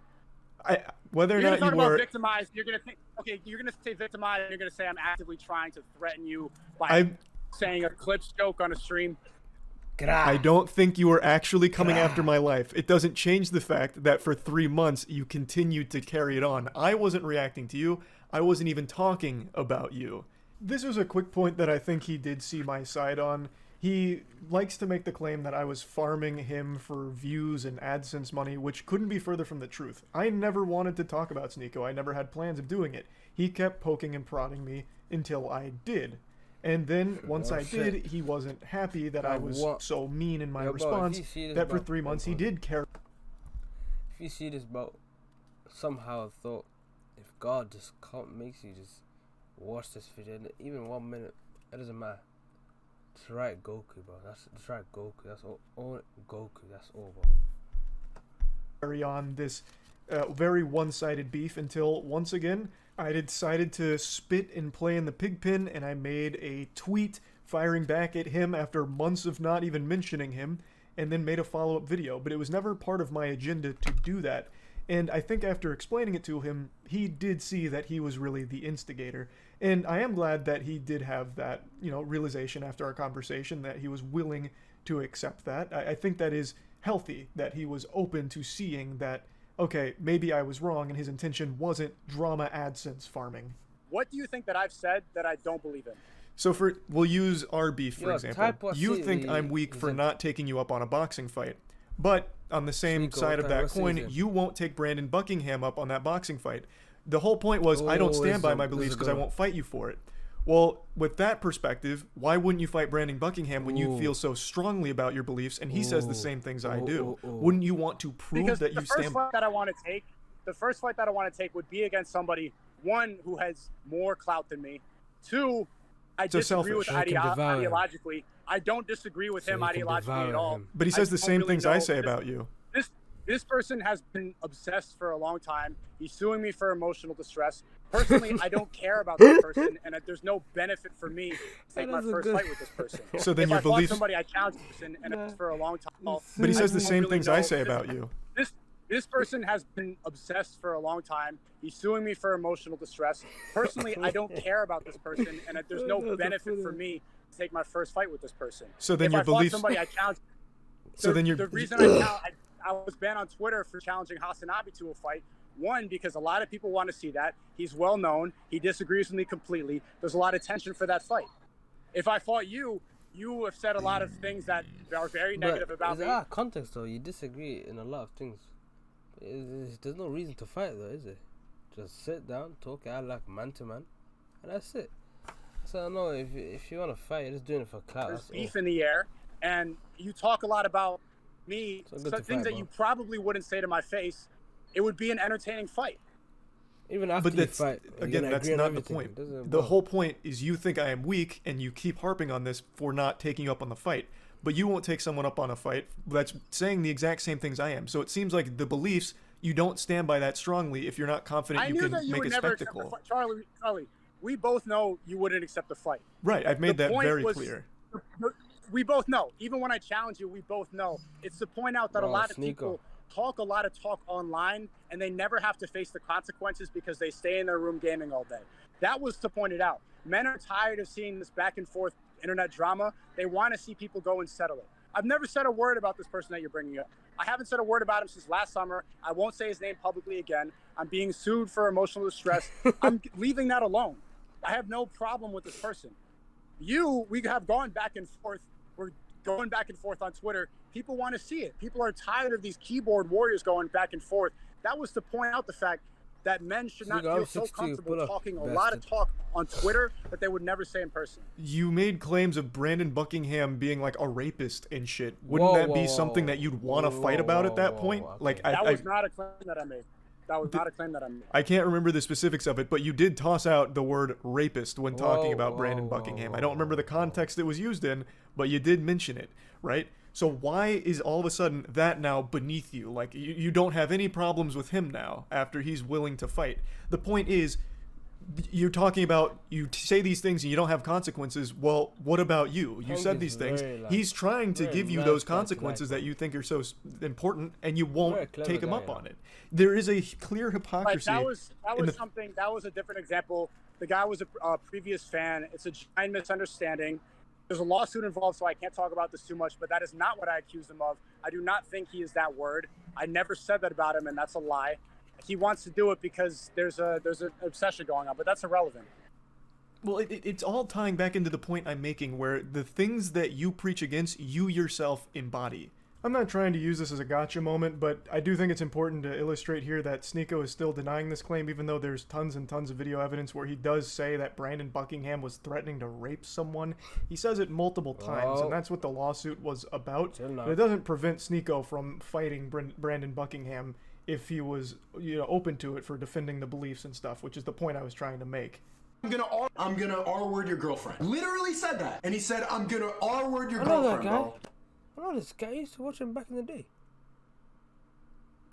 S2: Whether or
S3: You're
S2: not
S3: gonna
S2: you
S3: talk about
S2: were...
S3: victimized. You're gonna think, okay, you're gonna say victimized, and you're gonna say I'm actively trying to threaten you by
S2: I
S3: saying a clips joke on a stream.
S2: I don't think you were actually coming after my life. It doesn't change the fact that for 3 months you continued to carry it on. I wasn't reacting to you. I wasn't even talking about you. This was a quick point that I think he did see my side on. He likes to make the claim that I was farming him for views and AdSense money, which couldn't be further from the truth. I never wanted to talk about Sneako. I never had plans of doing it. He kept poking and prodding me until I did. And then, once I did, he wasn't happy that I was so mean in my
S1: Yo, bro, if
S2: response
S1: you see this,
S2: that for
S1: bro,
S2: 3 months he did care.
S1: If you see this, bro, somehow I thought if God just makes you just watch this video, even 1 minute, it doesn't matter. Just write Goku, bro. Just write Goku. That's all Goku. That's all, bro.
S2: Carry on this very one-sided beef until, once again, I decided to spit and play in the pig pen, and I made a tweet firing back at him after months of not even mentioning him, and then made a follow-up video. But it was never part of my agenda to do that. And I think after explaining it to him, he did see that he was really the instigator. And I am glad that he did have that, realization after our conversation, that he was willing to accept that. I think that is healthy, that he was open to seeing that, okay, maybe I was wrong and his intention wasn't drama AdSense farming.
S3: What do you think that I've said that I don't believe in?
S2: So we'll use our beef, for
S1: Yo,
S2: example.
S1: type what
S2: You
S1: city
S2: think I'm weak
S1: he's
S2: for
S1: in.
S2: not taking you up on a boxing fight. But on the same
S1: Sneako,
S2: side of
S1: what
S2: that
S1: city
S2: coin,
S1: he's in.
S2: you won't take Brandon Buckingham up on that boxing fight. The whole point was I don't
S1: Oh,
S2: stand by
S1: this
S2: my
S1: is
S2: beliefs
S1: a
S2: because
S1: good
S2: I
S1: one.
S2: won't fight you for it. Well, with that perspective, why wouldn't you fight Brandon Buckingham when you
S1: Ooh.
S2: feel so strongly about your beliefs and he says the
S1: Ooh.
S2: same things I
S1: Ooh,
S2: do?
S1: ooh, ooh.
S2: Wouldn't you want to prove
S3: Because
S2: that
S3: the
S2: you
S3: first
S2: stand...
S3: fight that I want to take, would be against somebody, one, who has more clout than me, two, I
S2: So
S3: disagree with
S2: selfish.
S1: They can devour him.
S3: ideologically. I don't disagree with
S1: So
S3: him
S1: you can
S3: ideologically
S1: devour
S3: at all.
S1: him.
S2: But he
S3: I
S2: says the
S3: don't
S2: same
S3: really
S2: things I
S3: know.
S2: say about you.
S3: This person has been obsessed for a long time. He's suing me for emotional distress. Personally, I don't care about this person, and there's no benefit for me to take
S1: That
S3: my
S1: is a
S3: first
S1: good-
S3: fight with this person.
S2: So then
S3: if
S2: your
S3: I fought
S2: beliefs...
S3: somebody, I challenge the person, and it's for a long time.
S2: But he
S3: I
S2: says the
S3: don't
S2: same
S3: really
S2: things I
S3: know.
S2: say about you.
S3: This person has been obsessed for a long time. He's suing me for emotional distress. Personally, I don't care about this person, and there's no
S1: That's a
S3: benefit
S1: funny-
S3: for me to take my first fight with this person.
S2: So then
S3: if
S2: your
S3: I fought
S2: beliefs...
S3: somebody, I challenge.
S2: So then
S3: the reason I was banned on Twitter for challenging Hasanabi to a fight. One, because a lot of people want to see that. He's well known. He disagrees with me completely. There's a lot of tension for that fight. If I fought you, you have said a lot of things that are very negative about me.
S1: Context though, you disagree in a lot of things. There's no reason to fight though, is it? Just sit down, talk out like man to man, and that's it. So no, if you want to fight, you're just doing it for clout.
S3: There's beef in the air, and you talk a lot about me, things that you probably wouldn't say to my face. It would be an entertaining fight.
S1: Even after you fight,
S2: again, that's not the point. The whole point is you think I am weak, and you keep harping on this for not taking up on the fight. But you won't take someone up on a fight that's saying the exact same things I am. So it seems like the beliefs, you don't stand by that strongly if you're not confident you can make a spectacle.
S3: Charlie, we both know you wouldn't accept the fight.
S2: Right, I've made that very clear.
S3: We both know. Even when I challenge you, we both know. It's to point out that a lot of people talk a lot of talk online, and they never have to face the consequences because they stay in their room gaming all day. That was to point it out. Men are tired of seeing this back and forth internet drama. They want to see people go and settle it. I've never said a word about this person that you're bringing up. I haven't said a word about him since last summer. I won't say his name publicly again. I'm being sued for emotional distress. I'm leaving that alone. I have no problem with this person. We have gone back and forth. We're going back and forth on Twitter. People want to see it. People are tired of these keyboard warriors going back and forth. That was to point out the fact that men should not feel so comfortable talking a lot of talk on Twitter that they would never say in person.
S2: You made claims of Brandon Buckingham being like a rapist and shit. Wouldn't that be something that you'd want to fight about at that point? Like
S3: that was not a claim that I made. That was not a claim that I made.
S2: I can't remember the specifics of it, but you did toss out the word rapist when talking about Brandon Buckingham. I don't remember the context it was used in, but you did mention it, right? So why is all of a sudden that now beneath you? Like, you don't have any problems with him now after he's willing to fight. The point is, you're talking about, you say these things and you don't have consequences. Well, what about you? You said these things. He's trying to give you those consequences that you think are so important, and you won't take him up on it. There is a clear hypocrisy.
S3: That was something. That was a different example. The guy was a previous fan. It's a giant misunderstanding. There's a lawsuit involved, so I can't talk about this too much, but that is not what I accused him of. I do not think he is that word. I never said that about him, and that's a lie. He wants to do it because there's an obsession going on, but that's irrelevant.
S2: Well, it's all tying back into the point I'm making, where the things that you preach against, you yourself embody. I'm not trying to use this as a gotcha moment, but I do think it's important to illustrate here that Sneako is still denying this claim, even though there's tons and tons of video evidence where he does say that Brandon Buckingham was threatening to rape someone. He says it multiple times, and that's what the lawsuit was about. But it doesn't prevent Sneako from fighting Brandon Buckingham if he was, open to it for defending the beliefs and stuff, which is the point I was trying to make.
S4: I'm gonna R-word your girlfriend. Literally said that. And he said, I'm gonna R-word your girlfriend, bro.
S1: I know this guy. I used to watch him back in the day.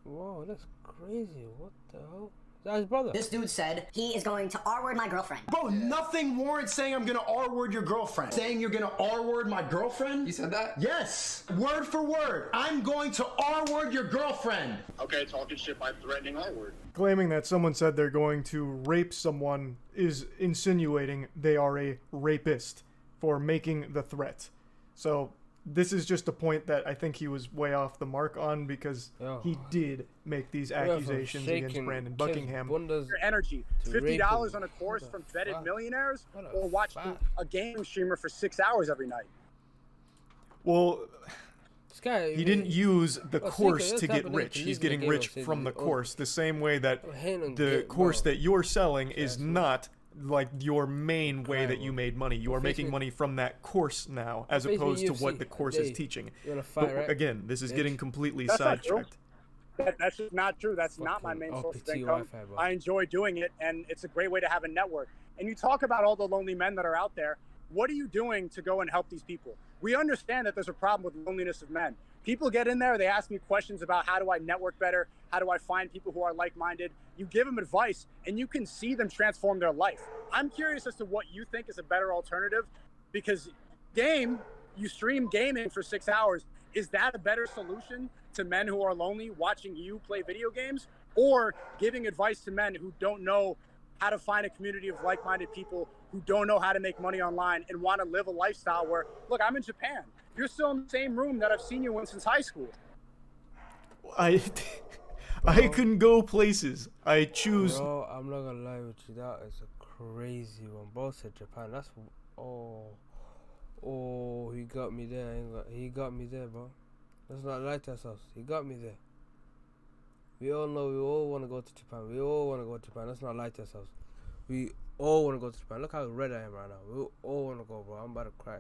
S1: Whoa, that's crazy. What the hell? Is that his brother?
S5: This dude said he is going to R-word my girlfriend.
S4: Bro, nothing warrants saying I'm gonna R-word your girlfriend. Saying you're gonna R-word my girlfriend? You said that? Yes. Word for word. I'm going to R-word your girlfriend.
S6: Okay, talking shit by threatening R-word.
S2: Claiming that someone said they're going to rape someone is insinuating they are a rapist for making the threat. So this is just a point that I think he was way off the mark on, because he did make these accusations against Brandon Buckingham.
S3: Your energy, $50 on a course from vetted millionaires, or watching a gaming streamer for 6 hours every night.
S2: Well,
S1: this guy,
S2: he didn't use the course to get rich. He's getting rich from the course, the same way that the course that you're selling is not like your main way that you made money. You are making money from that course now, as opposed to what the course is teaching. But again, this is getting completely sidetracked.
S3: That's just not true. That's not my main source of income. I enjoy doing it, and it's a great way to have a network. And you talk about all the lonely men that are out there. What are you doing to go and help these people? We understand that there's a problem with loneliness of men. People get in there, they ask me questions about how do I network better? How do I find people who are like-minded? You give them advice, and you can see them transform their life. I'm curious as to what you think is a better alternative, because you stream gaming for 6 hours. Is that a better solution to men who are lonely watching you play video games, or giving advice to men who don't know how to find a community of like-minded people who don't know how to make money online and want to live a lifestyle where, look, I'm in Japan. You're still in the same room that I've seen you in since high school.
S2: I couldn't go places. I choose.
S1: Bro, I'm not gonna lie with you. That is a crazy one. Bro said Japan. That's he got me there. He got me there, bro. Let's not lie to ourselves. He got me there. We all know we all want to go to Japan. We all want to go to Japan. Let's not lie to ourselves. We all want to go to Japan. Look how red I am right now. We all want to go, bro. I'm about to cry.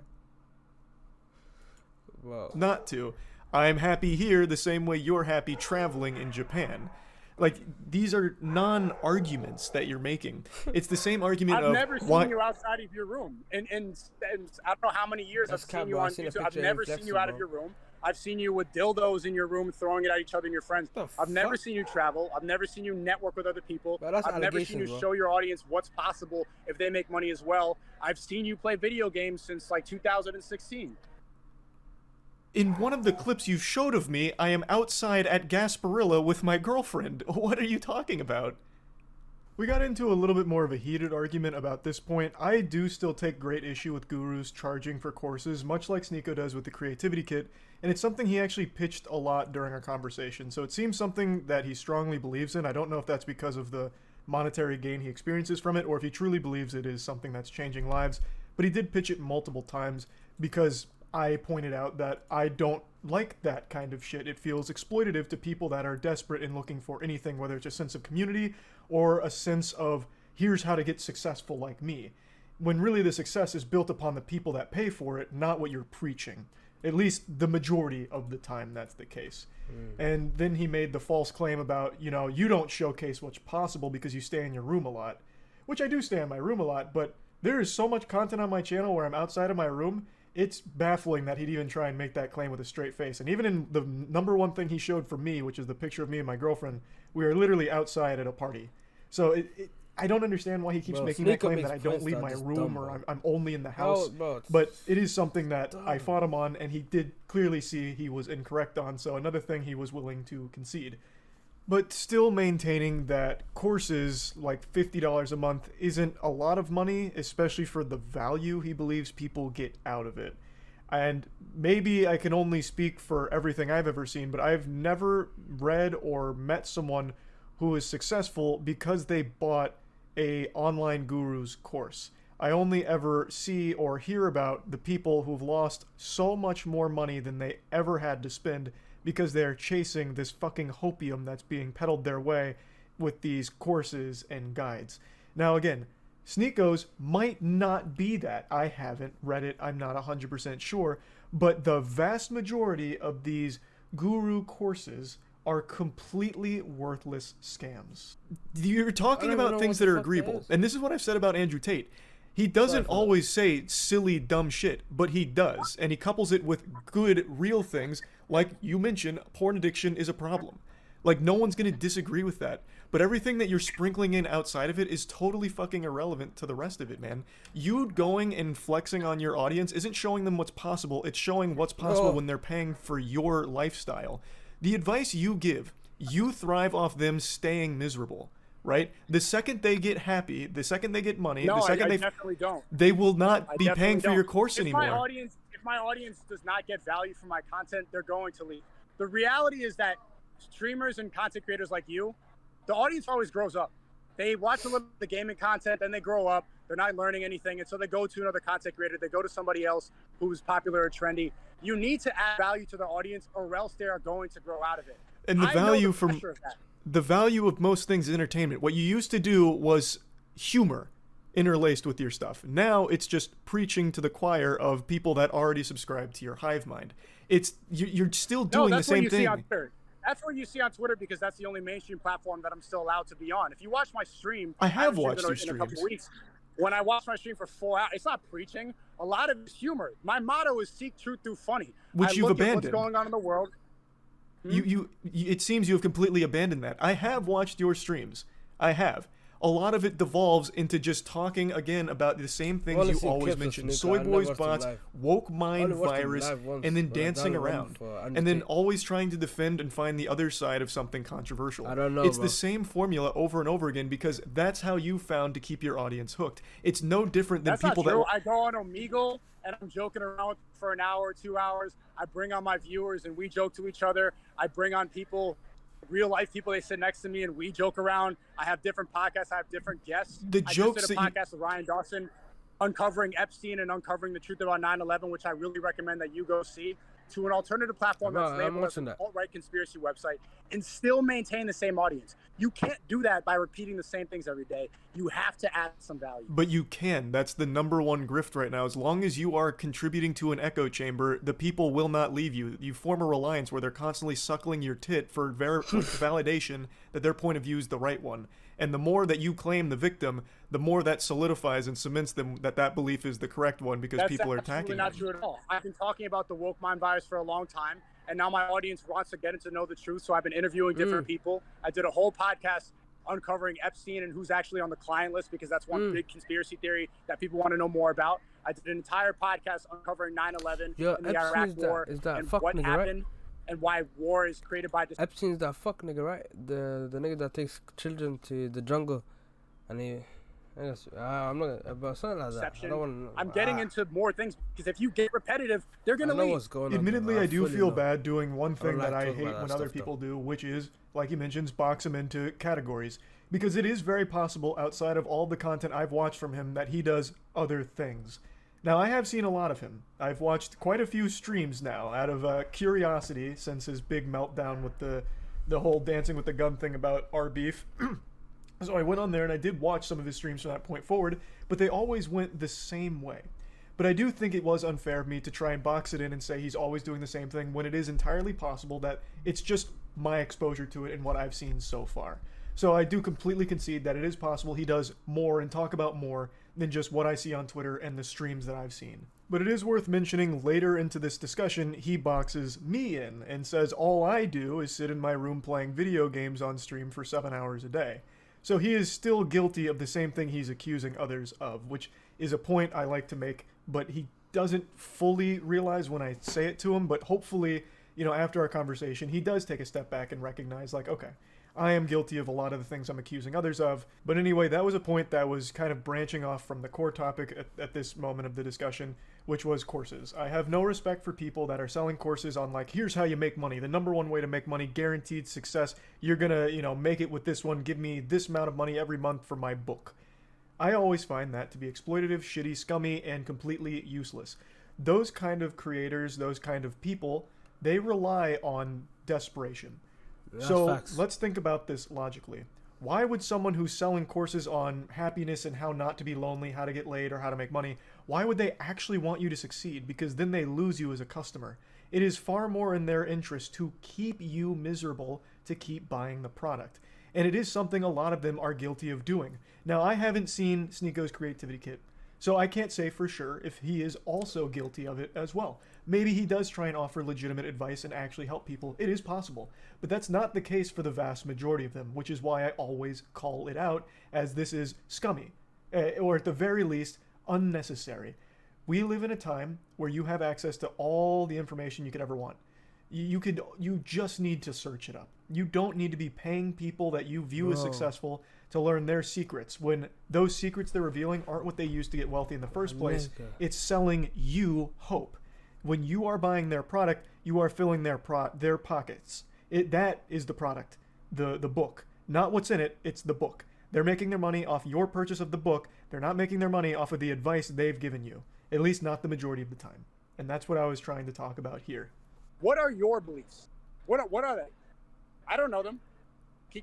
S1: Bro.
S2: Not to. I'm happy here the same way you're happy traveling in Japan. Like, these are non-arguments that you're making. It's the same argument
S3: I've never seen you outside of your room. And I don't know how many years I've seen you on YouTube. I've never seen you out of your room. I've seen you with dildos in your room, throwing it at each other and your friends. I've never seen you travel. I've never seen you network with other people. I've never seen you show your audience what's possible if they make money as well. I've seen you play video games since like 2016.
S2: In one of the clips you showed of me, I am outside at Gasparilla with my girlfriend. What are you talking about? We got into a little bit more of a heated argument about this point. I do still take great issue with gurus charging for courses, much like Sneako does with the creativity kit, and it's something he actually pitched a lot during our conversation, so it seems something that he strongly believes in. I don't know if that's because of the monetary gain he experiences from it, or if he truly believes it is something that's changing lives, but he did pitch it multiple times because I pointed out that I don't like that kind of shit. It feels exploitative to people that are desperate and looking for anything, whether it's a sense of community or a sense of, here's how to get successful like me. When really the success is built upon the people that pay for it, not what you're preaching. At least the majority of the time that's the case. And then he made the false claim about, you don't showcase what's possible because you stay in your room a lot. Which I do stay in my room a lot, but there is so much content on my channel where I'm outside of my room. It's baffling that he'd even try and make that claim with a straight face. And even in the number one thing he showed for me, which is the picture of me and my girlfriend, we are literally outside at a party. So I don't understand why he keeps making that claim that I don't leave my room or I'm only in the house. But it is something that I fought him on, and he did clearly see he was incorrect on. So another thing he was willing to concede. But still maintaining that courses like $50 a month isn't a lot of money, especially for the value he believes people get out of it. And maybe I can only speak for everything I've ever seen, but I've never read or met someone who is successful because they bought a online guru's course. I only ever see or hear about the people who've lost so much more money than they ever had to spend because they're chasing this fucking hopium that's being peddled their way with these courses and guides. Now again, Sneako's might not be that. I haven't read it, I'm not 100% sure, but the vast majority of these guru courses are completely worthless scams. You're talking about things that are agreeable, and this is what I've said about Andrew Tate. He doesn't always say silly, dumb shit, but he does, and he couples it with good, real things, like you mentioned, porn addiction is a problem. Like, no one's gonna disagree with that, but everything that you're sprinkling in outside of it is totally fucking irrelevant to the rest of it, man. You going and flexing on your audience isn't showing them what's possible, it's showing what's possible when they're paying for your lifestyle. The advice you give, you thrive off them staying miserable, right? The second they get happy, the second they get money, the second
S3: I definitely don't.
S2: They will not be paying for your course anymore.
S3: If my audience does not get value from my content, they're going to leave. The reality is that streamers and content creators like you, the audience always grows up. They watch a little of the gaming content, then they grow up. They're not learning anything, and so they go to another content creator. They go to somebody else who's popular or trendy. You need to add value to the audience, or else they are going to grow out of it.
S2: And the value of most things is entertainment. What you used to do was humor interlaced with your stuff. Now it's just preaching to the choir of people that already subscribe to your hive mind. You're still doing the same thing.
S3: That's what you see on Twitter because that's the only mainstream platform that I'm still allowed to be on. If you watch my stream,
S2: I have watched your
S3: in
S2: streams.
S3: A couple weeks. When I watch my stream for 4 hours, it's not preaching. A lot of it's humor. My motto is seek truth through funny.
S2: Which you've abandoned.
S3: What's going on in the world.
S2: It seems you have completely abandoned that. I have watched your streams. I have. a lot of it devolves into just talking again about the same things
S1: Only
S2: you
S1: seen
S2: always
S1: clips of
S2: mention:
S1: Sneako.
S2: soy
S1: I never
S2: boys,
S1: watched him
S2: bots,
S1: live.
S2: woke mind
S1: Only watched him
S2: virus,
S1: live once
S2: and then
S1: when I
S2: dancing
S1: downloaded him
S2: around,
S1: for
S2: and then
S1: Undertale.
S2: always trying to defend and find the other side of something controversial.
S1: I don't know,
S2: It's
S1: bro.
S2: the same formula over and over again because that's how you found to keep your audience hooked. It's no different than
S3: That's
S2: people
S3: not true.
S2: that.
S3: I go on Omegle and I'm joking around for an hour or 2 hours. I bring on my viewers and we joke to each other. I bring on people, real life people. They sit next to me and we joke around. I have different podcasts. I have different guests.
S2: The
S3: I
S2: jokes
S3: just did a
S2: that you-
S3: podcast with Ryan Dawson, uncovering Epstein and uncovering the truth about 9/11, which I really recommend that you go see, to an alternative platform
S1: Bro,
S3: that's
S1: I'm
S3: labeled as
S1: watching
S3: an
S1: that.
S3: alt-right conspiracy website, and still maintain the same audience. You can't do that by repeating the same things every day. You have to add some value.
S2: But you can. That's the number one grift right now. As long as you are contributing to an echo chamber, the people will not leave you. You form a reliance where they're constantly suckling your tit for validation that their point of view is the right one. And the more that you claim the victim, the more that solidifies and cements them that that belief is the correct one because
S3: That's
S2: people are
S3: absolutely
S2: attacking
S3: not
S2: them.
S3: true at all. I've been talking about the woke mind virus for a long time, and now my audience wants to get to know the truth. So I've been interviewing different people. I did a whole podcast uncovering Epstein and who's actually on the client list because that's one big conspiracy theory that people want to know more about. I did an entire podcast uncovering 9/11
S1: Yo,
S3: and the
S1: Epstein's
S3: Iraq War
S1: is that
S3: and
S1: fuck
S3: what
S1: nigga, right?
S3: happened and why war is created by
S1: Epstein's that fuck nigga, right? The nigga that takes children to the jungle, and he. I guess, I'm not about something like that. I
S3: deception.
S1: don't want.
S3: I'm getting into more things because if you get repetitive, they're
S1: I
S3: gonna
S1: know
S3: leave.
S1: what's going on.
S2: Admittedly,
S1: bro.
S2: I do
S1: fully
S2: feel
S1: know.
S2: bad doing one thing
S1: like
S2: that I
S1: talking
S2: hate
S1: about
S2: when
S1: that
S2: other
S1: stuff,
S2: people do, which is, like you mentioned, box him into categories. Because it is very possible, outside of all the content I've watched from him, that he does other things. Now, I have seen a lot of him. I've watched quite a few streams now, out of curiosity, since his big meltdown with the whole dancing with the gun thing about our beef. So I went on there and I did watch some of his streams from that point forward, but they always went the same way. But I do think it was unfair of me to try and box it in and say he's always doing the same thing when it is entirely possible that it's just my exposure to it and what I've seen so far. So I do completely concede that it is possible he does more and talk about more than just what I see on Twitter and the streams that I've seen. But it is worth mentioning later into this discussion, he boxes me in and says all I do is sit in my room playing video games on stream for 7 hours a day. So he is still guilty of the same thing he's accusing others of, which is a point I like to make, but he doesn't fully realize when I say it to him. But hopefully, after our conversation, he does take a step back and recognize, like, okay, I am guilty of a lot of the things I'm accusing others of. But anyway, that was a point that was kind of branching off from the core topic at this moment of the discussion, which was courses. I have no respect for people that are selling courses on, like, here's how you make money. The number one way to make money, guaranteed success. You're gonna, make it with this one. Give me this amount of money every month for my book. I always find that to be exploitative, shitty, scummy, and completely useless. Those kind of creators, those kind of people, they rely on desperation. So
S1: facts.
S2: let's think about this logically. Why would someone who's selling courses on happiness and how not to be lonely, how to get laid, or how to make money, why would they actually want you to succeed? Because then they lose you as a customer. It is far more in their interest to keep you miserable to keep buying the product. And it is something a lot of them are guilty of doing. Now, I haven't seen Sneako's Creativity Kit, so I can't say for sure if he is also guilty of it as well. Maybe he does try and offer legitimate advice and actually help people. It is possible. But that's not the case for the vast majority of them, which is why I always call it out as this is scummy, or at the very least, unnecessary. We live in a time where you have access to all the information you could ever want. You just need to search it up. You don't need to be paying people that you view as successful to learn their secrets, when those secrets they're revealing aren't what they used to get wealthy in the first place. It's selling you hope. When you are buying their product, you are filling their pockets. That is the product, the book. Not what's in it, it's the book. They're making their money off your purchase of the book. They're not making their money off of the advice they've given you, at least not the majority of the time. And that's what I was trying to talk about here.
S3: What are your beliefs? What are they? I don't know them.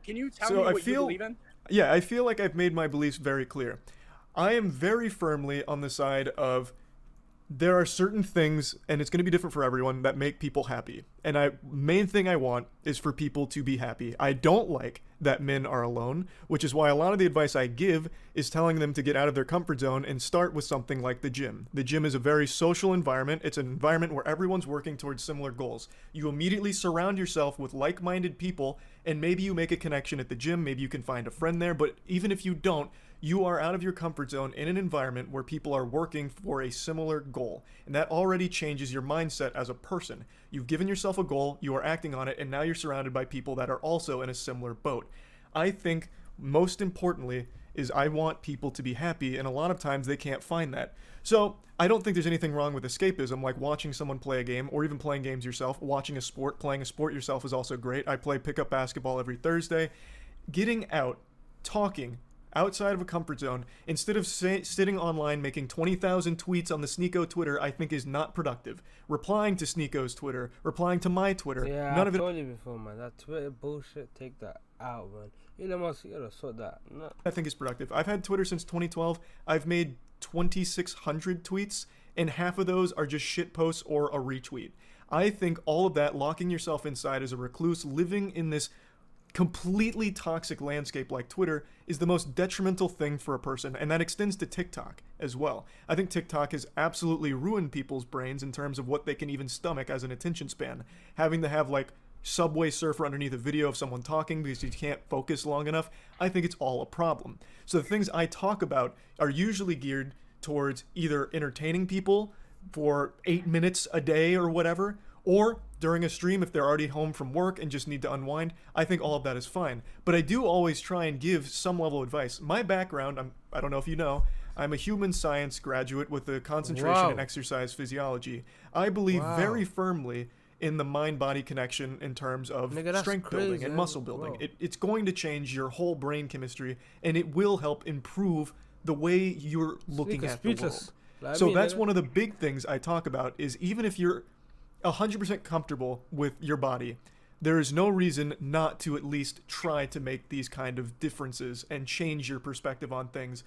S3: Can you tell me what you believe in?
S2: Yeah, I feel like I've made my beliefs very clear. I am very firmly on the side of there are certain things, and it's going to be different for everyone, that make people happy. And main thing I want is for people to be happy. I don't like that men are alone, which is why a lot of the advice I give is telling them to get out of their comfort zone and start with something like the gym. The gym is a very social environment. It's an environment where everyone's working towards similar goals. You immediately surround yourself with like-minded people, and maybe you make a connection at the gym. Maybe you can find a friend there, but even if you don't, you are out of your comfort zone in an environment where people are working for a similar goal. And that already changes your mindset as a person. You've given yourself a goal, you are acting on it, and now you're surrounded by people that are also in a similar boat. I think most importantly is I want people to be happy, and a lot of times they can't find that. So I don't think there's anything wrong with escapism, like watching someone play a game or even playing games yourself. Watching a sport, playing a sport yourself is also great. I play pickup basketball every Thursday. Getting out, talking, outside of a comfort zone, instead of sitting online making 20,000 tweets on the Sneako Twitter, I think is not productive. Replying to Sneako's Twitter, replying to my Twitter,
S1: Yeah,
S2: none
S1: I
S2: of it.
S1: told you before, man. That Twitter bullshit, take that out, man. Elon Musk, you gotta sort that. No.
S2: I think is productive. I've had Twitter since 2012. I've made 2,600 tweets, and half of those are just shit posts or a retweet. I think all of that, locking yourself inside as a recluse, living in this completely toxic landscape like Twitter, is the most detrimental thing for a person, and that extends to TikTok as well. I think TikTok has absolutely ruined people's brains in terms of what they can even stomach as an attention span. Having to have like Subway Surfer underneath a video of someone talking because you can't focus long enough, I think it's all a problem. So the things I talk about are usually geared towards either entertaining people for 8 minutes a day or whatever, or during a stream if they're already home from work and just need to unwind. I think all of that is fine. But I do always try and give some level of advice. My background, I don't know if you know, I'm a human science graduate with a concentration in exercise physiology. I believe very firmly in the mind-body connection in terms of strength building and muscle building. It's going to change your whole brain chemistry, and it will help improve the way you're looking at the world. So that's one of the big things I talk about, is even if you're 100% comfortable with your body, there is no reason not to at least try to make these kind of differences and change your perspective on things.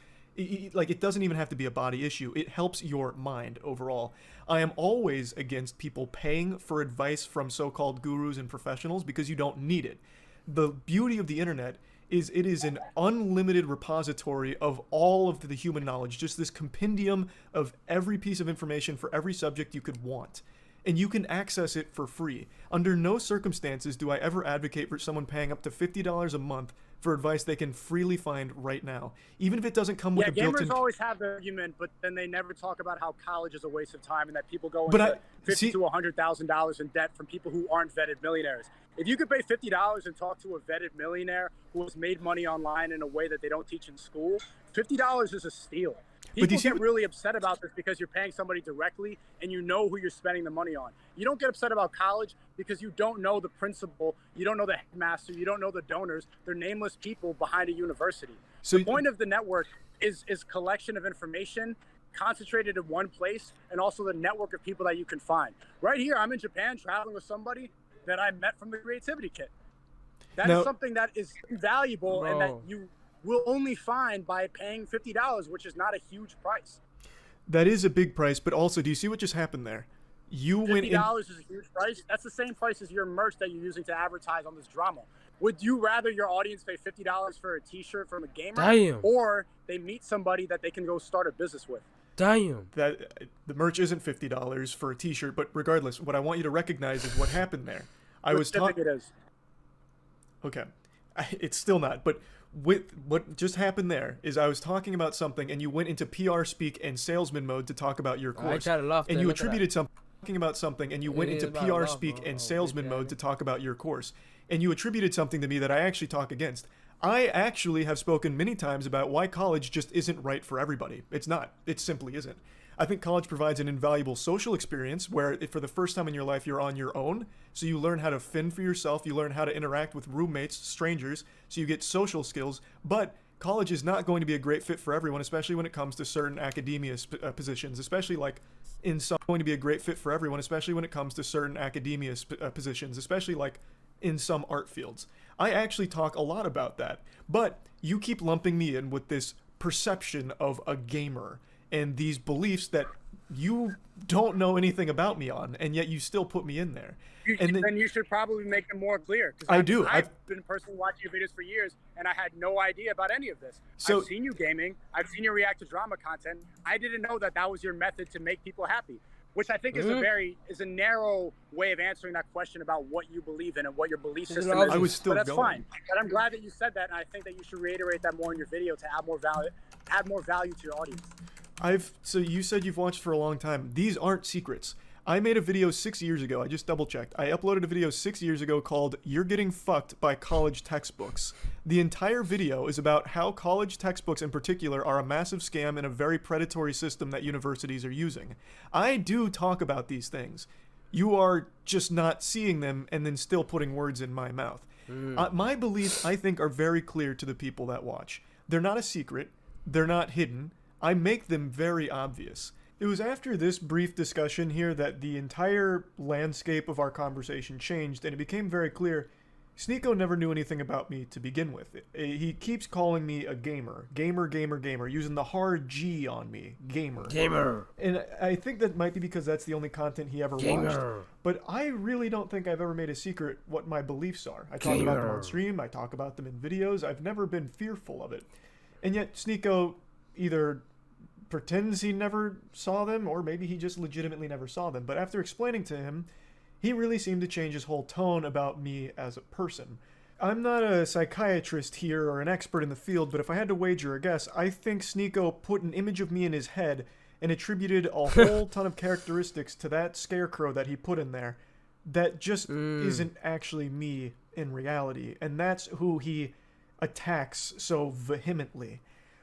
S2: Like, it doesn't even have to be a body issue. It helps your mind overall. I am always against people paying for advice from so-called gurus and professionals because you don't need it. The beauty of the internet is it is an unlimited repository of all of the human knowledge, just this compendium of every piece of information for every subject you could want. And you can access it for free. Under no circumstances do I ever advocate for someone paying up to $50 a month for advice they can freely find right now, even if it doesn't come with a built-in.
S3: Gamers always have the argument, but then they never talk about how college is a waste of time and that people go into $50,000 to $100,000 in debt from people who aren't vetted millionaires. If you could pay $50 and talk to a vetted millionaire who has made money online in a way that they don't teach in school, $50 is a steal. People get really upset about this because you're paying somebody directly and you know who you're spending the money on. You don't get upset about college because you don't know the principal, you don't know the headmaster, you don't know the donors. They're nameless people behind a university. So the point of the network is collection of information concentrated in one place, and also the network of people that you can find. Right here, I'm in Japan traveling with somebody that I met from the Creativity Kit. That is something that is valuable and that you will only find by paying $50, which is not a huge price.
S2: That is a big price, but also, do you see what just happened there?
S3: $50 is a huge price. That's the same price as your merch that you're using to advertise on this drama. Would you rather your audience pay $50 for a t-shirt from a gamer, or they meet somebody that they can go start a business with?
S2: That the merch isn't $50 for a t-shirt, but regardless, what I want you to recognize is what happened there. I was talking. Okay, it's still not, but with what just happened there is I was talking about something and you went into PR speak and salesman mode to talk about your course. And you attributed something about something and you went into PR speak and salesman mode to talk about your course. And you attributed something to me that I actually talk against. I actually have spoken many times about why college just isn't right for everybody. It's not. It simply isn't. I think college provides an invaluable social experience where for the first time in your life you're on your own, so you learn how to fend for yourself, you learn how to interact with roommates, strangers, so you get social skills, but college is not going to be a great fit for everyone, especially when it comes to certain academia positions, especially like in some art fields. I actually talk a lot about that, but you keep lumping me in with this perception of a gamer. and these beliefs that you don't know anything about me on, and yet you still put me in there.
S3: Then you should probably make them more clear.
S2: I do.
S3: I've been personally watching your videos for years, and I had no idea about any of this.
S2: So,
S3: I've seen you gaming. I've seen you react to drama content. I didn't know that was your method to make people happy, which I think is a narrow way of answering that question about what you believe in and what your belief system is.
S2: I was still
S3: but that's
S2: going.
S3: fine. But I'm glad that you said that, and I think that you should reiterate that more in your video to add more value to your audience.
S2: So you said you've watched for a long time. These aren't secrets. I made a video 6 years ago. I just double checked. I uploaded a video 6 years ago called "You're Getting Fucked by College Textbooks." The entire video is about how college textbooks in particular are a massive scam and a very predatory system that universities are using. I do talk about these things. You are just not seeing them and then still putting words in my mouth. My beliefs, I think, are very clear to the people that watch. They're not a secret. They're not hidden. I make them very obvious. It was after this brief discussion here that the entire landscape of our conversation changed, and it became very clear Sneako never knew anything about me to begin with. He keeps calling me a gamer. Gamer, using the hard G on me. Gamer. And I think that might be because that's the only content he ever watched. But I really don't think I've ever made a secret what my beliefs are. I talk about them on stream. I talk about them in videos. I've never been fearful of it. And yet Sneako either pretends he never saw them, or maybe he just legitimately never saw them. But after explaining to him, he really seemed to change his whole tone about me as a person. I'm not a psychiatrist here or an expert in the field, but if I had to wager a guess, I think Sneako put an image of me in his head and attributed a whole ton of characteristics to that scarecrow that he put in there that just isn't actually me in reality. And that's who he attacks so vehemently.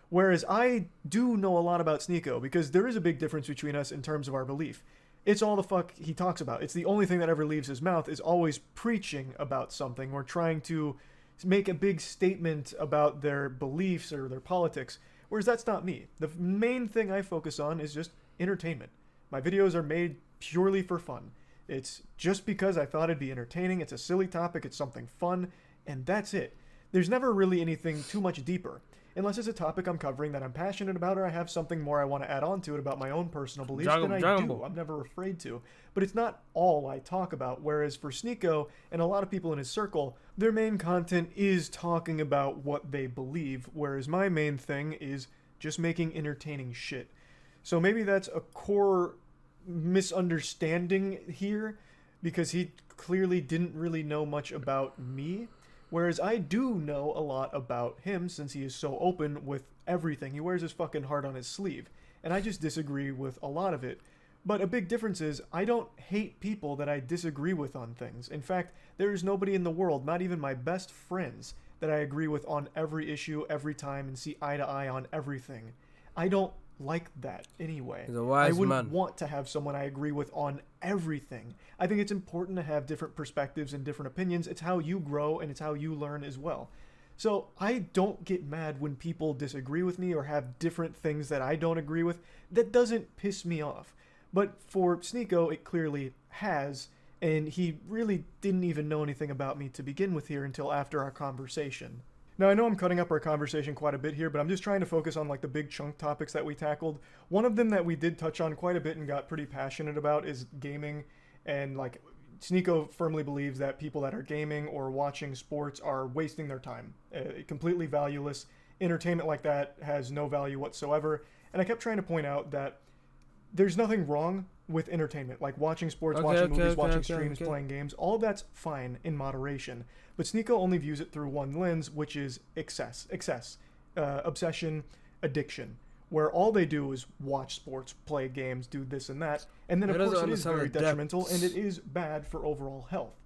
S2: Whereas I do know a lot about Sneako, because there is a big difference between us in terms of our belief. It's all the fuck he talks about. It's the only thing that ever leaves his mouth is always preaching about something or trying to make a big statement about their beliefs or their politics. Whereas that's not me. The main thing I focus on is just entertainment. My videos are made purely for fun. It's just because I thought it'd be entertaining. It's a silly topic. It's something fun. And that's it. There's never really anything too much deeper. Unless it's a topic I'm covering that I'm passionate about, or I have something more I want to add on to it about my own personal beliefs, then I do. I'm never afraid to. But it's not all I talk about, whereas for Sneako and a lot of people in his circle, their main content is talking about what they believe, whereas my main thing is just making entertaining shit. So maybe that's a core misunderstanding here, because he clearly didn't really know much about me. Whereas I do know a lot about him, since he is so open with everything. He wears his fucking heart on his sleeve. And I just disagree with a lot of it. But a big difference is, I don't hate people that I disagree with on things. In fact, there is nobody in the world, not even my best friends, that I agree with on every issue, every time, and see eye to eye on everything. I don't like that anyway.
S1: He's a wise
S2: I wouldn't
S1: man.
S2: want to have someone I agree with on everything. I think it's important to have different perspectives and different opinions. It's how you grow and it's how you learn as well. So I don't get mad when people disagree with me or have different things that I don't agree with. That doesn't piss me off. But for Sneako, it clearly has, and he really didn't even know anything about me to begin with here until after our conversation. Now, I know I'm cutting up our conversation quite a bit here, but I'm just trying to focus on like the big chunk topics that we tackled. One of them that we did touch on quite a bit and got pretty passionate about is gaming. And like Sneako firmly believes that people that are gaming or watching sports are wasting their time. Completely valueless. Entertainment like that has no value whatsoever. And I kept trying to point out that there's nothing wrong with entertainment, like watching sports, watching movies, watching streams, playing games. All that's fine in moderation. But Sneako only views it through one lens, which is excess, obsession, addiction, where all they do is watch sports, play games, do this and that. And then, of course, it is very detrimental, and it is bad for overall health.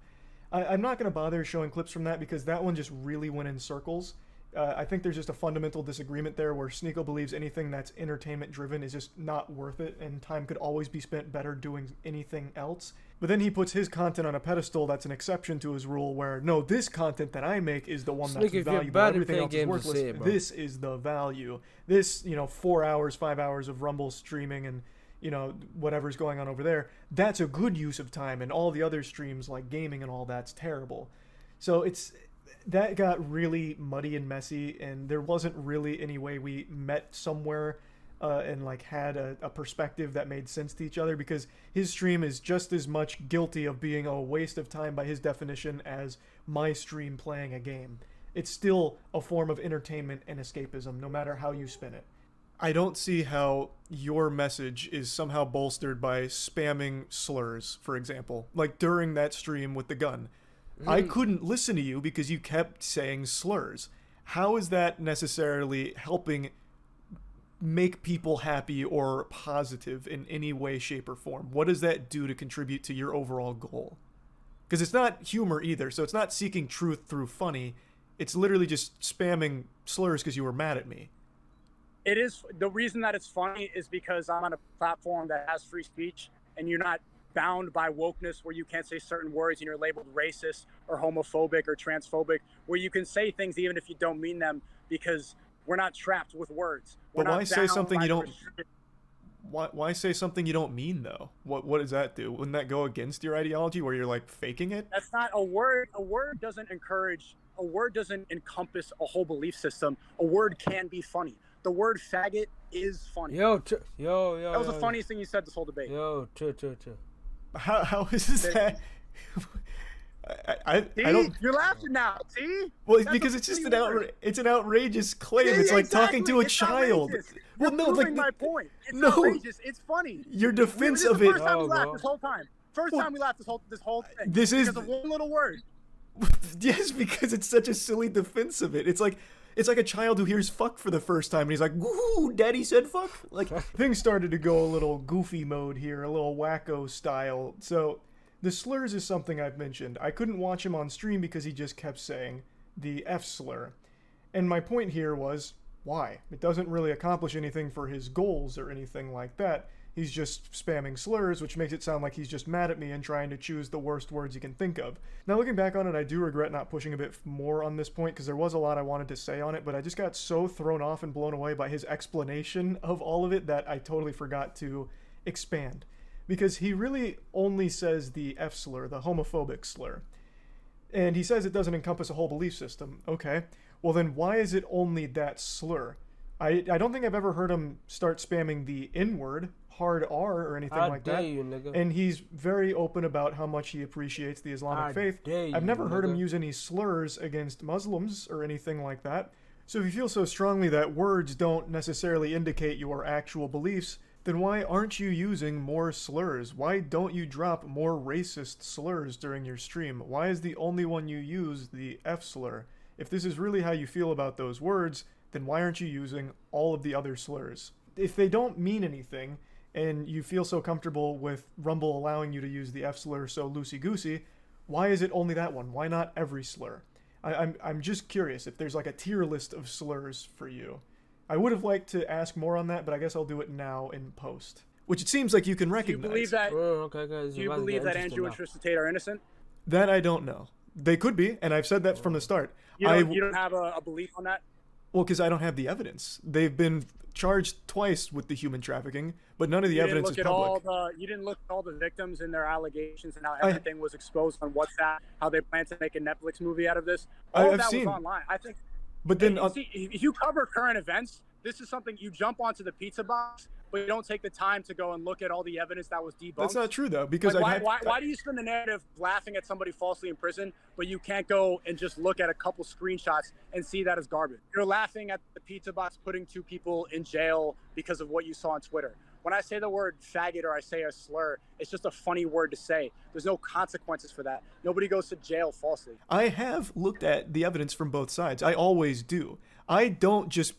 S2: I'm not going to bother showing clips from that because that one just really went in circles. I think there's just a fundamental disagreement there where Sneako believes anything that's entertainment driven is just not worth it, and time could always be spent better doing anything else. But then he puts his content on a pedestal that's an exception to his rule where, no, this content that I make is the one that's valuable. Everything else is worthless. This is the value. This, 4 hours, 5 hours of Rumble streaming and, whatever's going on over there, that's a good use of time, and all the other streams like gaming and all that's terrible. So that got really muddy and messy, and there wasn't really any way we met somewhere and like had a perspective that made sense to each other, because his stream is just as much guilty of being a waste of time by his definition as my stream playing a game. It's still a form of entertainment and escapism, no matter how you spin it. I don't see how your message is somehow bolstered by spamming slurs, for example. Like during that stream with the gun. I couldn't listen to you because you kept saying slurs. How is that necessarily helping make people happy or positive in any way, shape, or form? What does that do to contribute to your overall goal? Because it's not humor either, so it's not seeking truth through funny. It's literally just spamming slurs because you were mad at me.
S3: It is. The reason that it's funny is because I'm on a platform that has free speech, and you're not bound by wokeness where you can't say certain words and you're labeled racist or homophobic or transphobic, where you can say things even if you don't mean them, because we're not trapped with words.
S2: But why say something you don't? Why say something you don't mean though? What does that do? Wouldn't that go against your ideology where you're like faking it?
S3: That's not a word. A word doesn't encourage. A word doesn't encompass a whole belief system. A word can be funny. The word faggot is funny.
S1: Yo.
S3: That was the funniest thing you said this whole debate.
S1: Chill.
S2: How is that? I don't.
S3: You're laughing now. See?
S2: Well, it's because it's just an outrageous claim.
S3: Yeah,
S2: it's like
S3: exactly.
S2: talking to a
S3: It's
S2: child.
S3: outrageous.
S2: Well,
S3: You're
S2: no, like
S3: proving my point. It's
S2: no.
S3: outrageous. It's funny.
S2: Your defense
S3: This is
S2: of
S3: the
S2: it.
S3: first time we laughed this whole time. First
S2: Well,
S3: time we laughed this whole thing.
S2: this is-
S3: because of one little word.
S2: Yes, because it's such a silly defense of it. It's like a child who hears fuck for the first time and he's like, "Woohoo, daddy said fuck." Like things started to go a little goofy mode here, a little wacko style. So the slurs is something I've mentioned. I couldn't watch him on stream because he just kept saying the F slur. And my point here was, why? It doesn't really accomplish anything for his goals or anything like that. He's just spamming slurs, which makes it sound like he's just mad at me and trying to choose the worst words he can think of. Now, looking back on it, I do regret not pushing a bit more on this point because there was a lot I wanted to say on it, but I just got so thrown off and blown away by his explanation of all of it that I totally forgot to expand. Because he really only says the F slur, the homophobic slur. And he says it doesn't encompass a whole belief system. Okay, well then why is it only that slur? I don't think I've ever heard him start spamming the N-word, hard R, or anything like that.
S1: You, nigga.
S2: And he's very open about how much he appreciates the Islamic faith. I've never heard him use any slurs against Muslims or anything like that. So if you feel so strongly that words don't necessarily indicate your actual beliefs, then why aren't you using more slurs? Why don't you drop more racist slurs during your stream? Why is the only one you use the F slur? If this is really how you feel about those words, then why aren't you using all of the other slurs? If they don't mean anything, and you feel so comfortable with Rumble allowing you to use the F slur so loosey-goosey, why is it only that one? Why not every slur? I'm just curious if there's like a tier list of slurs for you. I would have liked to ask more on that, but I guess I'll do it now in post. Which it seems like you can recognize.
S3: Do you believe that?
S1: Okay, guys,
S3: Do you believe that Andrew and Tristan Tate are innocent?
S2: That I don't know. They could be, and I've said that from the start.
S3: You don't have a belief on that?
S2: Well, because I don't have the evidence. They've been charged twice with the human trafficking, but none of the evidence is public.
S3: You didn't look at all the victims and their allegations and how everything was exposed on WhatsApp, how they plan to make a Netflix movie out of this. All of that was online. I think.
S2: But then,
S3: if you cover current events, this is something you jump onto the pizza box, but you don't take the time to go and look at all the evidence that was debunked.
S2: That's not true, though, because
S3: why do you spend the narrative laughing at somebody falsely in prison, but you can't go and just look at a couple screenshots and see that as garbage? You're laughing at the pizza box putting 2 people in jail because of what you saw on Twitter. When I say the word faggot or I say a slur, it's just a funny word to say. There's no consequences for that. Nobody goes to jail falsely.
S2: I have looked at the evidence from both sides. I always do. I don't just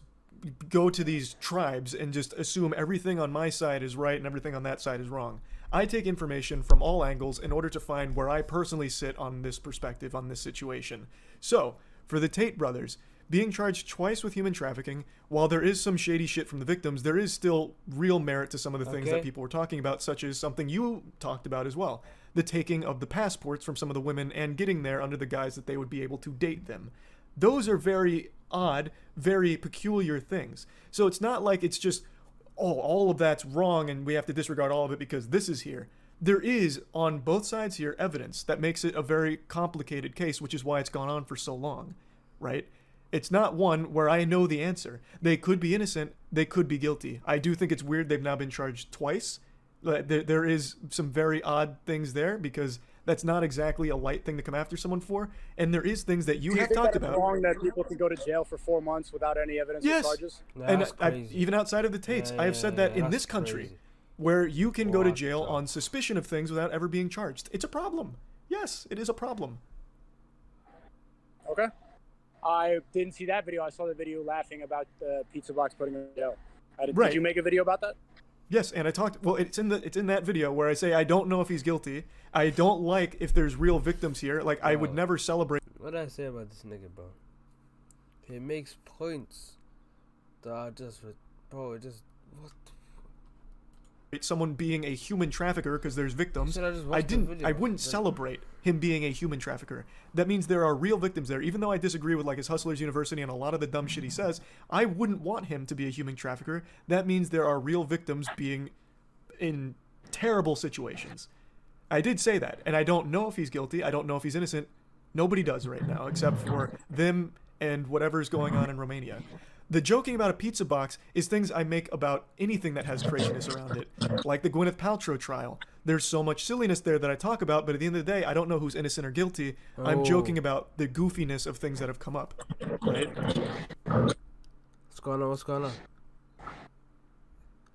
S2: go to these tribes and just assume everything on my side is right and everything on that side is wrong. I take information from all angles in order to find where I personally sit on this perspective, on this situation. So, for the Tate brothers, being charged twice with human trafficking, while there is some shady shit from the victims, there is still real merit to some of the things that people were talking about, such as something you talked about as well. The taking of the passports from some of the women and getting there under the guise that they would be able to date them. Those are very odd, very peculiar things. So it's not like it's just, all of that's wrong and we have to disregard all of it because this is here. There is, on both sides here, evidence that makes it a very complicated case, which is why it's gone on for so long, right? It's not one where I know the answer. They could be innocent. They could be guilty. I do think it's weird they've now been charged twice. There is some very odd things there because that's not exactly a light thing to come after someone for. And there is things that you have talked about.
S3: Do you think that it's wrong that people can go to jail for 4 months without any evidence or charges?
S2: And even outside of the Tates, I have said that in this country, where you can go to jail on suspicion of things without ever being charged. It's a problem. Yes, it is a problem.
S3: Okay. I didn't see that video. I saw the video laughing about the pizza box putting him in jail. Did you make a video about that?
S2: Yes, and I talked. Well, it's in that video where I say I don't know if he's guilty. I don't like if there's real victims here. Like I would never celebrate.
S1: What did I say about this nigga, bro? He makes points that are just, bro. It just what.
S2: Someone being a human trafficker because there's victims. I wouldn't celebrate him being a human trafficker. That means there are real victims there. Even though I disagree with like his Hustlers University and a lot of the dumb shit he says, I wouldn't want him to be a human trafficker. That means there are real victims being in terrible situations. I did say that, and I don't know if he's guilty. I don't know if he's innocent. Nobody does right now except for them and whatever's going on in Romania. The joking about a pizza box is things I make about anything that has craziness around it, like the Gwyneth Paltrow trial. There's so much silliness there that I talk about, but at the end of the day, I don't know who's innocent or guilty. I'm joking about the goofiness of things that have come up, right?
S1: What's going on? What's going on?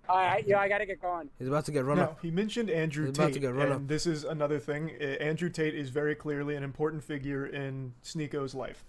S3: I gotta get going.
S1: He's about to get run up.
S2: He mentioned Andrew Tate, and this is another thing. Andrew Tate is very clearly an important figure in Sneako's life.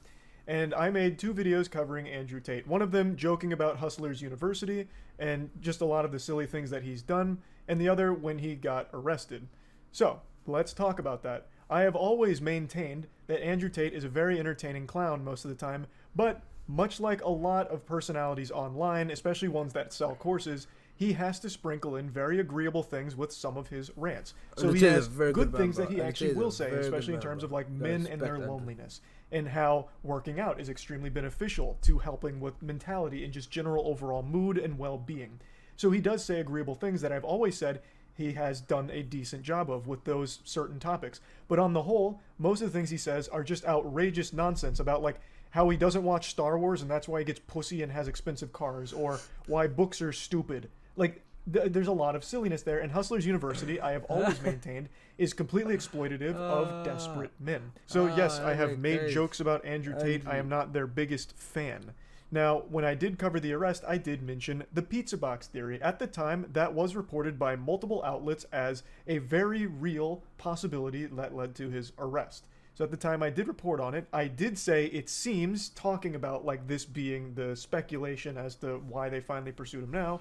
S2: And I made 2 videos covering Andrew Tate. One of them joking about Hustlers University and just a lot of the silly things that he's done, and the other when he got arrested. So, let's talk about that. I have always maintained that Andrew Tate is a very entertaining clown most of the time, but much like a lot of personalities online, especially ones that sell courses, he has to sprinkle in very agreeable things with some of his rants. So he has good things that he actually will say, especially in terms of like men and their loneliness, and how working out is extremely beneficial to helping with mentality and just general overall mood and well-being. So he does say agreeable things that I've always said he has done a decent job of with those certain topics. But on the whole, most of the things he says are just outrageous nonsense about like how he doesn't watch Star Wars and that's why he gets pussy and has expensive cars, or why books are stupid. Like, there's a lot of silliness there, and Hustlers University, I have always maintained, is completely exploitative of desperate men. So yes, I have made jokes about Andrew Tate. I am not their biggest fan. Now, when I did cover the arrest, I did mention the pizza box theory. At the time, that was reported by multiple outlets as a very real possibility that led to his arrest. So at the time I did report on it, I did say it seems, talking about like this being the speculation as to why they finally pursued him now.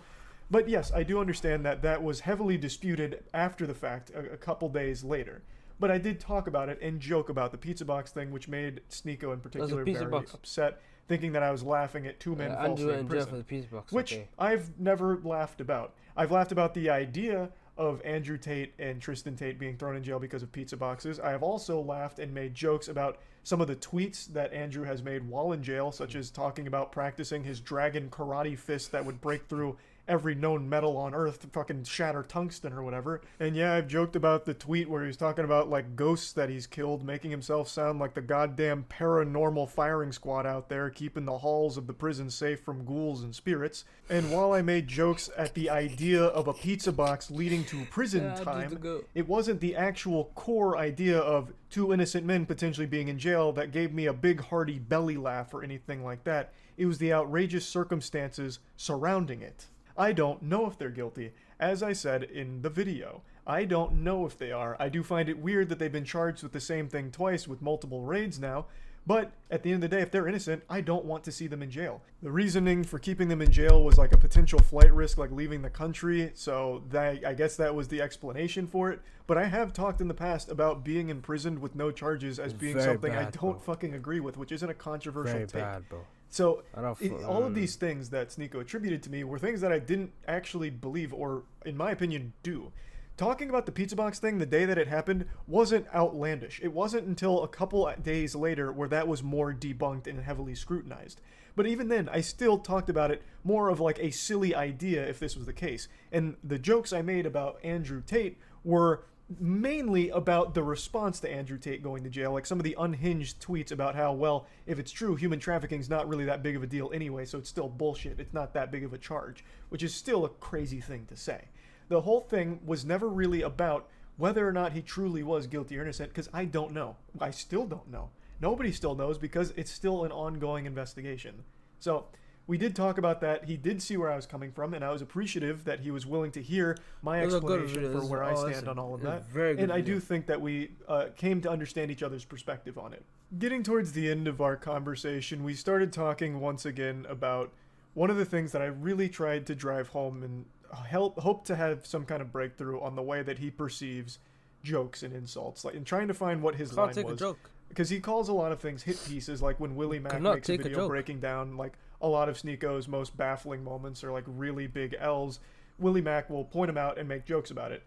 S2: But yes, I do understand that that was heavily disputed after the fact, a couple days later. But I did talk about it and joke about the pizza box thing, which made Sneako in particular very upset, thinking that I was laughing at 2 men falsely in prison, which I've never laughed about. I've laughed about the idea of Andrew Tate and Tristan Tate being thrown in jail because of pizza boxes. I have also laughed and made jokes about some of the tweets that Andrew has made while in jail, such as talking about practicing his dragon karate fist that would break through every known metal on Earth to fucking shatter tungsten or whatever. And yeah, I've joked about the tweet where he's talking about like ghosts that he's killed, making himself sound like the goddamn paranormal firing squad out there, keeping the halls of the prison safe from ghouls and spirits. And while I made jokes at the idea of a pizza box leading to prison time, it wasn't the actual core idea of 2 innocent men potentially being in jail that gave me a big hearty belly laugh or anything like that. It was the outrageous circumstances surrounding it. I don't know if they're guilty. As I said in the video, I don't know if they are. I do find it weird that they've been charged with the same thing twice with multiple raids now, but at the end of the day, if they're innocent, I don't want to see them in jail. The reasoning for keeping them in jail was like a potential flight risk, like leaving the country, so I guess that was the explanation for it. But I have talked in the past about being imprisoned with no charges as being something I don't fucking agree with, which isn't a controversial take. So, all of these things that Sneako attributed to me were things that I didn't actually believe or, in my opinion, do. Talking about the pizza box thing the day that it happened wasn't outlandish. It wasn't until a couple days later where that was more debunked and heavily scrutinized. But even then, I still talked about it more of like a silly idea if this was the case. And the jokes I made about Andrew Tate were mainly about the response to Andrew Tate going to jail, like some of the unhinged tweets about how, well, if it's true, human trafficking is not really that big of a deal anyway, so it's still bullshit. It's not that big of a charge, which is still a crazy thing to say. The whole thing was never really about whether or not he truly was guilty or innocent, because I don't know. I still don't know. Nobody still knows because it's still an ongoing investigation. So we did talk about that. He did see where I was coming from, and I was appreciative that he was willing to hear my explanation for where I stand on all of that. And I do think that we came to understand each other's perspective on it. Getting towards the end of our conversation, we started talking once again about one of the things that I really tried to drive home and hope to have some kind of breakthrough on the way that he perceives jokes and insults, like, and trying to find what his line was. Because he calls a lot of things hit pieces, like when Willie Mack makes a video breaking down, like, a lot of Sneako's most baffling moments are, like, really big L's. Willie Mack will point them out and make jokes about it.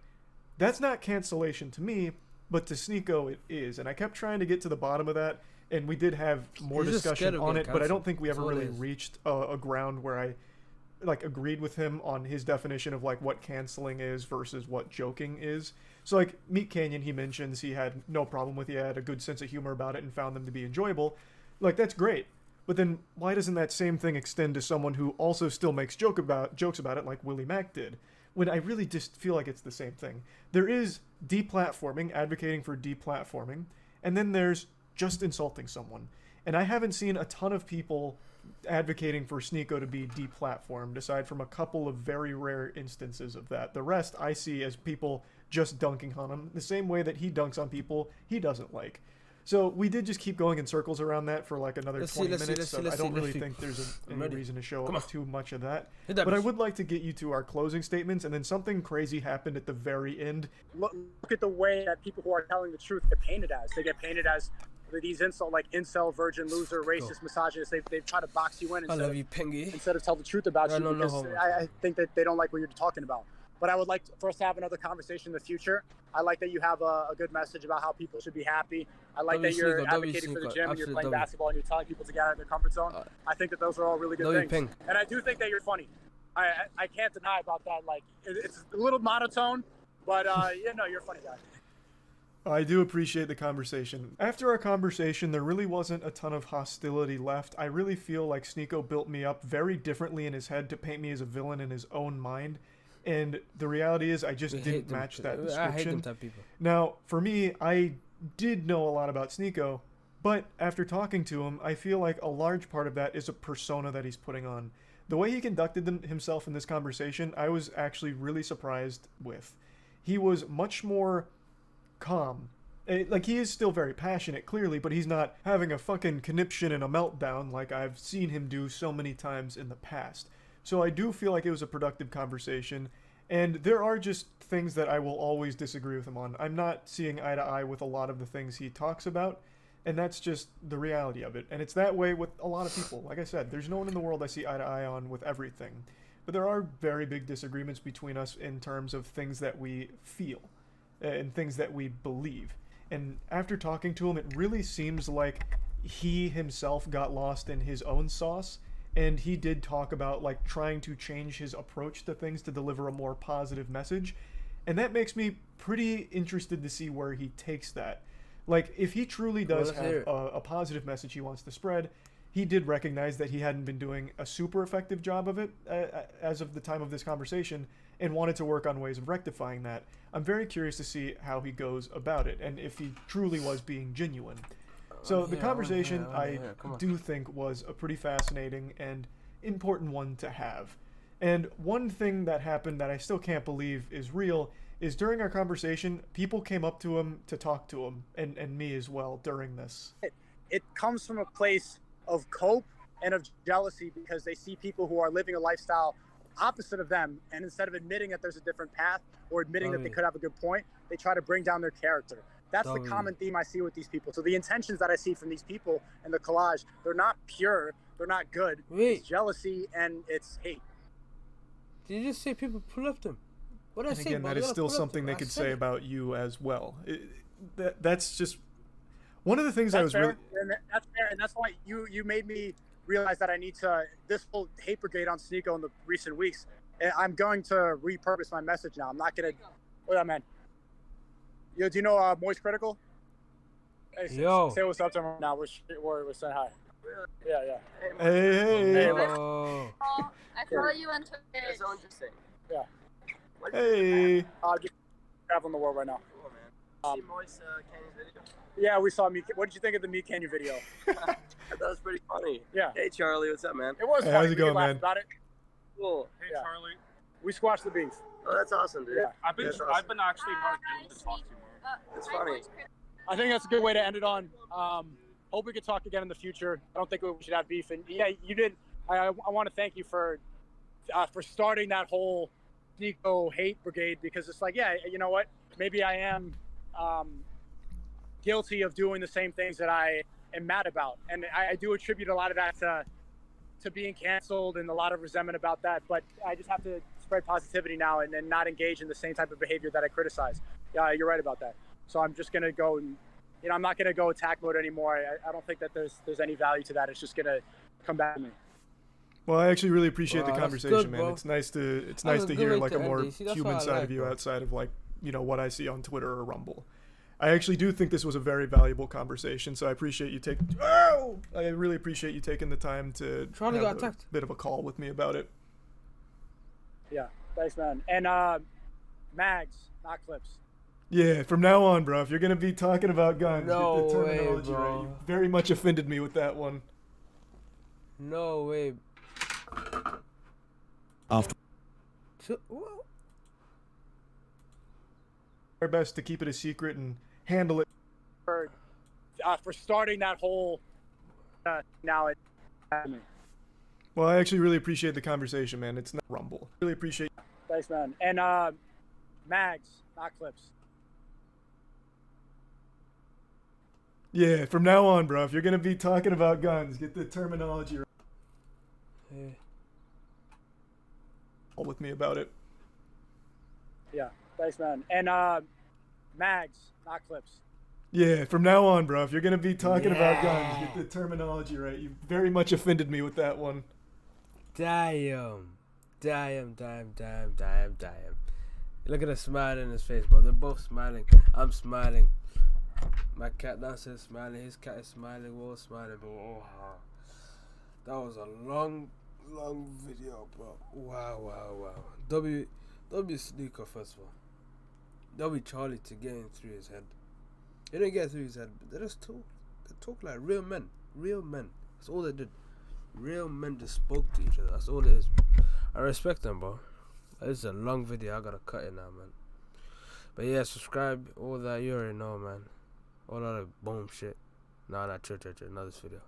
S2: That's not cancellation to me, but to Sneako it is. And I kept trying to get to the bottom of that, and we did have more discussion on it, but I don't think we ever really reached a ground where I, like, agreed with him on his definition of, like, what canceling is versus what joking is. So, like, Meat Canyon, he mentions he had no problem with. He had a good sense of humor about it and found them to be enjoyable. Like, that's great. But then why doesn't that same thing extend to someone who also still makes jokes about it, like Willie Mack did? When I really just feel like it's the same thing. There is deplatforming, advocating for deplatforming, and then there's just insulting someone. And I haven't seen a ton of people advocating for Sneako to be deplatformed, aside from a couple of very rare instances of that. The rest I see as people just dunking on him, the same way that he dunks on people he doesn't like. So we did just keep going in circles around that for like another 20 minutes, so I don't really think there's any reason to show too much of that. But I would like to get you to our closing statements, and then something crazy happened at the very end.
S3: Look at the way that people who are telling the truth get painted as. They get painted as these incel, virgin, loser, racist, misogynist. They try to box you in instead of tell the truth about you, because I think that they don't like what you're talking about. But I would like for us to have another conversation in the future. I like that you have a good message about how people should be happy. I like that you're advocating for the gym and you're playing basketball and you're telling people to get out of their comfort zone. I think that those are all really good things. And I do think that you're funny. I can't deny about that. Like, it's a little monotone, but you're a funny guy.
S2: I do appreciate the conversation. After our conversation, there really wasn't a ton of hostility left. I really feel like Sneako built me up very differently in his head to paint me as a villain in his own mind. And the reality is I just didn't match that description. I hate them type people. Now, for me, I did know a lot about Sneako, but after talking to him, I feel like a large part of that is a persona that he's putting on. The way he conducted himself in this conversation, I was actually really surprised with. He was much more calm. Like, he is still very passionate, clearly, but he's not having a fucking conniption and a meltdown like I've seen him do so many times in the past. So I do feel like it was a productive conversation, and there are just things that I will always disagree with him on. I'm not seeing eye to eye with a lot of the things he talks about, and that's just the reality of it. And it's that way with a lot of people. Like I said, there's no one in the world I see eye to eye on with everything. But there are very big disagreements between us in terms of things that we feel and things that we believe. And after talking to him, it really seems like he himself got lost in his own sauce. And he did talk about, like, trying to change his approach to things to deliver a more positive message. And that makes me pretty interested to see where he takes that. Like, if he truly does have a positive message he wants to spread, he did recognize that he hadn't been doing a super effective job of it as of the time of this conversation, and wanted to work on ways of rectifying that. I'm very curious to see how he goes about it, and if he truly was being genuine. So the conversation, I do think, was a pretty fascinating and important one to have. And one thing that happened that I still can't believe is real is during our conversation, people came up to him to talk to him, and me as well, during this.
S3: It comes from a place of cope and of jealousy, because they see people who are living a lifestyle opposite of them, and instead of admitting that there's a different path or admitting that they could have a good point, they try to bring down their character. That's the common theme I see with these people. So the intentions that I see from these people in the collage, they're not pure, they're not good. It's jealousy and it's hate.
S1: Did you just say people pull up them? What did I say?
S2: Again, that is still something they could say about you as well. That's just one of the things I was really...
S3: That's fair, and that's why you made me realize that I need to... This whole hate brigade on Sneako in the recent weeks, I'm going to repurpose my message now. I'm not going to... What up, man? Yo, do you know Moist Critical? Hey,
S1: Yo.
S3: say what's up to him now. We're saying hi. Yeah.
S2: Hey.
S1: Oh.
S7: I follow you on Twitter.
S8: That's so interesting.
S3: Yeah.
S2: Hey.
S3: Just traveling the world right now.
S8: Cool, man. See Moist Canyon's video?
S3: Yeah, we saw Meat. What did you think of the Meat Canyon video?
S8: I thought it was pretty funny.
S3: Yeah.
S8: Hey, Charlie, what's up, man?
S3: It was
S2: Hey,
S3: funny.
S2: how's it
S3: We
S2: going,
S3: laughed
S2: man?
S3: about it.
S8: Cool.
S3: Hey, Charlie. We squashed the beef.
S8: Oh, that's awesome, dude.
S3: Yeah.
S6: I've been actually more able to talk to you more.
S8: It's funny.
S3: I think that's a good way to end it on. Hope we could talk again in the future. I don't think we should have beef. And yeah, you did. I want to thank you for starting that whole Sneako hate brigade, because it's like, yeah, you know what? Maybe I am guilty of doing the same things that I am mad about, and I do attribute a lot of that to being canceled and a lot of resentment about that. But I just have to spread positivity now and not engage in the same type of behavior that I criticize. Yeah, you're right about that. So I'm just gonna go and, I'm not gonna go attack mode anymore. I don't think that there's any value to that. It's just gonna come back to me.
S2: Well, I actually really appreciate the
S1: Wow, that's
S2: conversation,
S1: good,
S2: man.
S1: bro.
S2: It's nice to
S1: That's
S2: hear
S1: a good
S2: like
S1: way
S2: a
S1: to
S2: more
S1: end it. See, that's
S2: human
S1: what I
S2: side
S1: like,
S2: of you
S1: bro.
S2: outside of like, what I see on Twitter or Rumble. I actually do think this was a very valuable conversation, so I appreciate you taking. Oh! I really appreciate you taking the time to
S1: Charlie
S2: have
S1: got
S2: a
S1: attacked.
S2: bit of a call with me about it.
S3: Yeah, thanks, man. And mags, not clips.
S2: Yeah, from now on, bro, if you're gonna be talking about guns,
S1: No
S2: get the
S1: way,
S2: terminology
S1: bro.
S2: right. You very much offended me with that one.
S1: No way.
S9: After
S1: Whoa.
S2: Our best to keep it a secret and handle it.
S3: For starting that whole. Now it.
S2: Well, I actually really appreciate the conversation, man. It's not Rumble. Really appreciate.
S3: Thanks, man. And mags, not clips.
S2: Yeah, from now on, bro, if you're gonna be talking about guns, get the terminology right.
S1: Yeah.
S2: With me about it.
S3: Yeah, thanks, man. And mags, not clips.
S2: Yeah, from now on, bro, if you're gonna be talking about guns,
S1: Yeah.
S2: get the terminology right. You very much offended me with that one.
S1: Damn. Look at the smile in his face, bro. They're both smiling. I'm smiling. My cat downstairs smiling. His cat is smiling. We're all smiling, bro. Oh, that was a long video, bro. Wow. W Sneako, first of all. W Charlie to get in through his head. He didn't get through his head, but they just talk. They talk like real men. Real men. That's all they did. Real men just spoke to each other. That's all it is. I respect them, bro. This is a long video. I gotta cut it now, man. But yeah, subscribe. All that you already know, man. All that boom shit. Nah, chill. Not this video.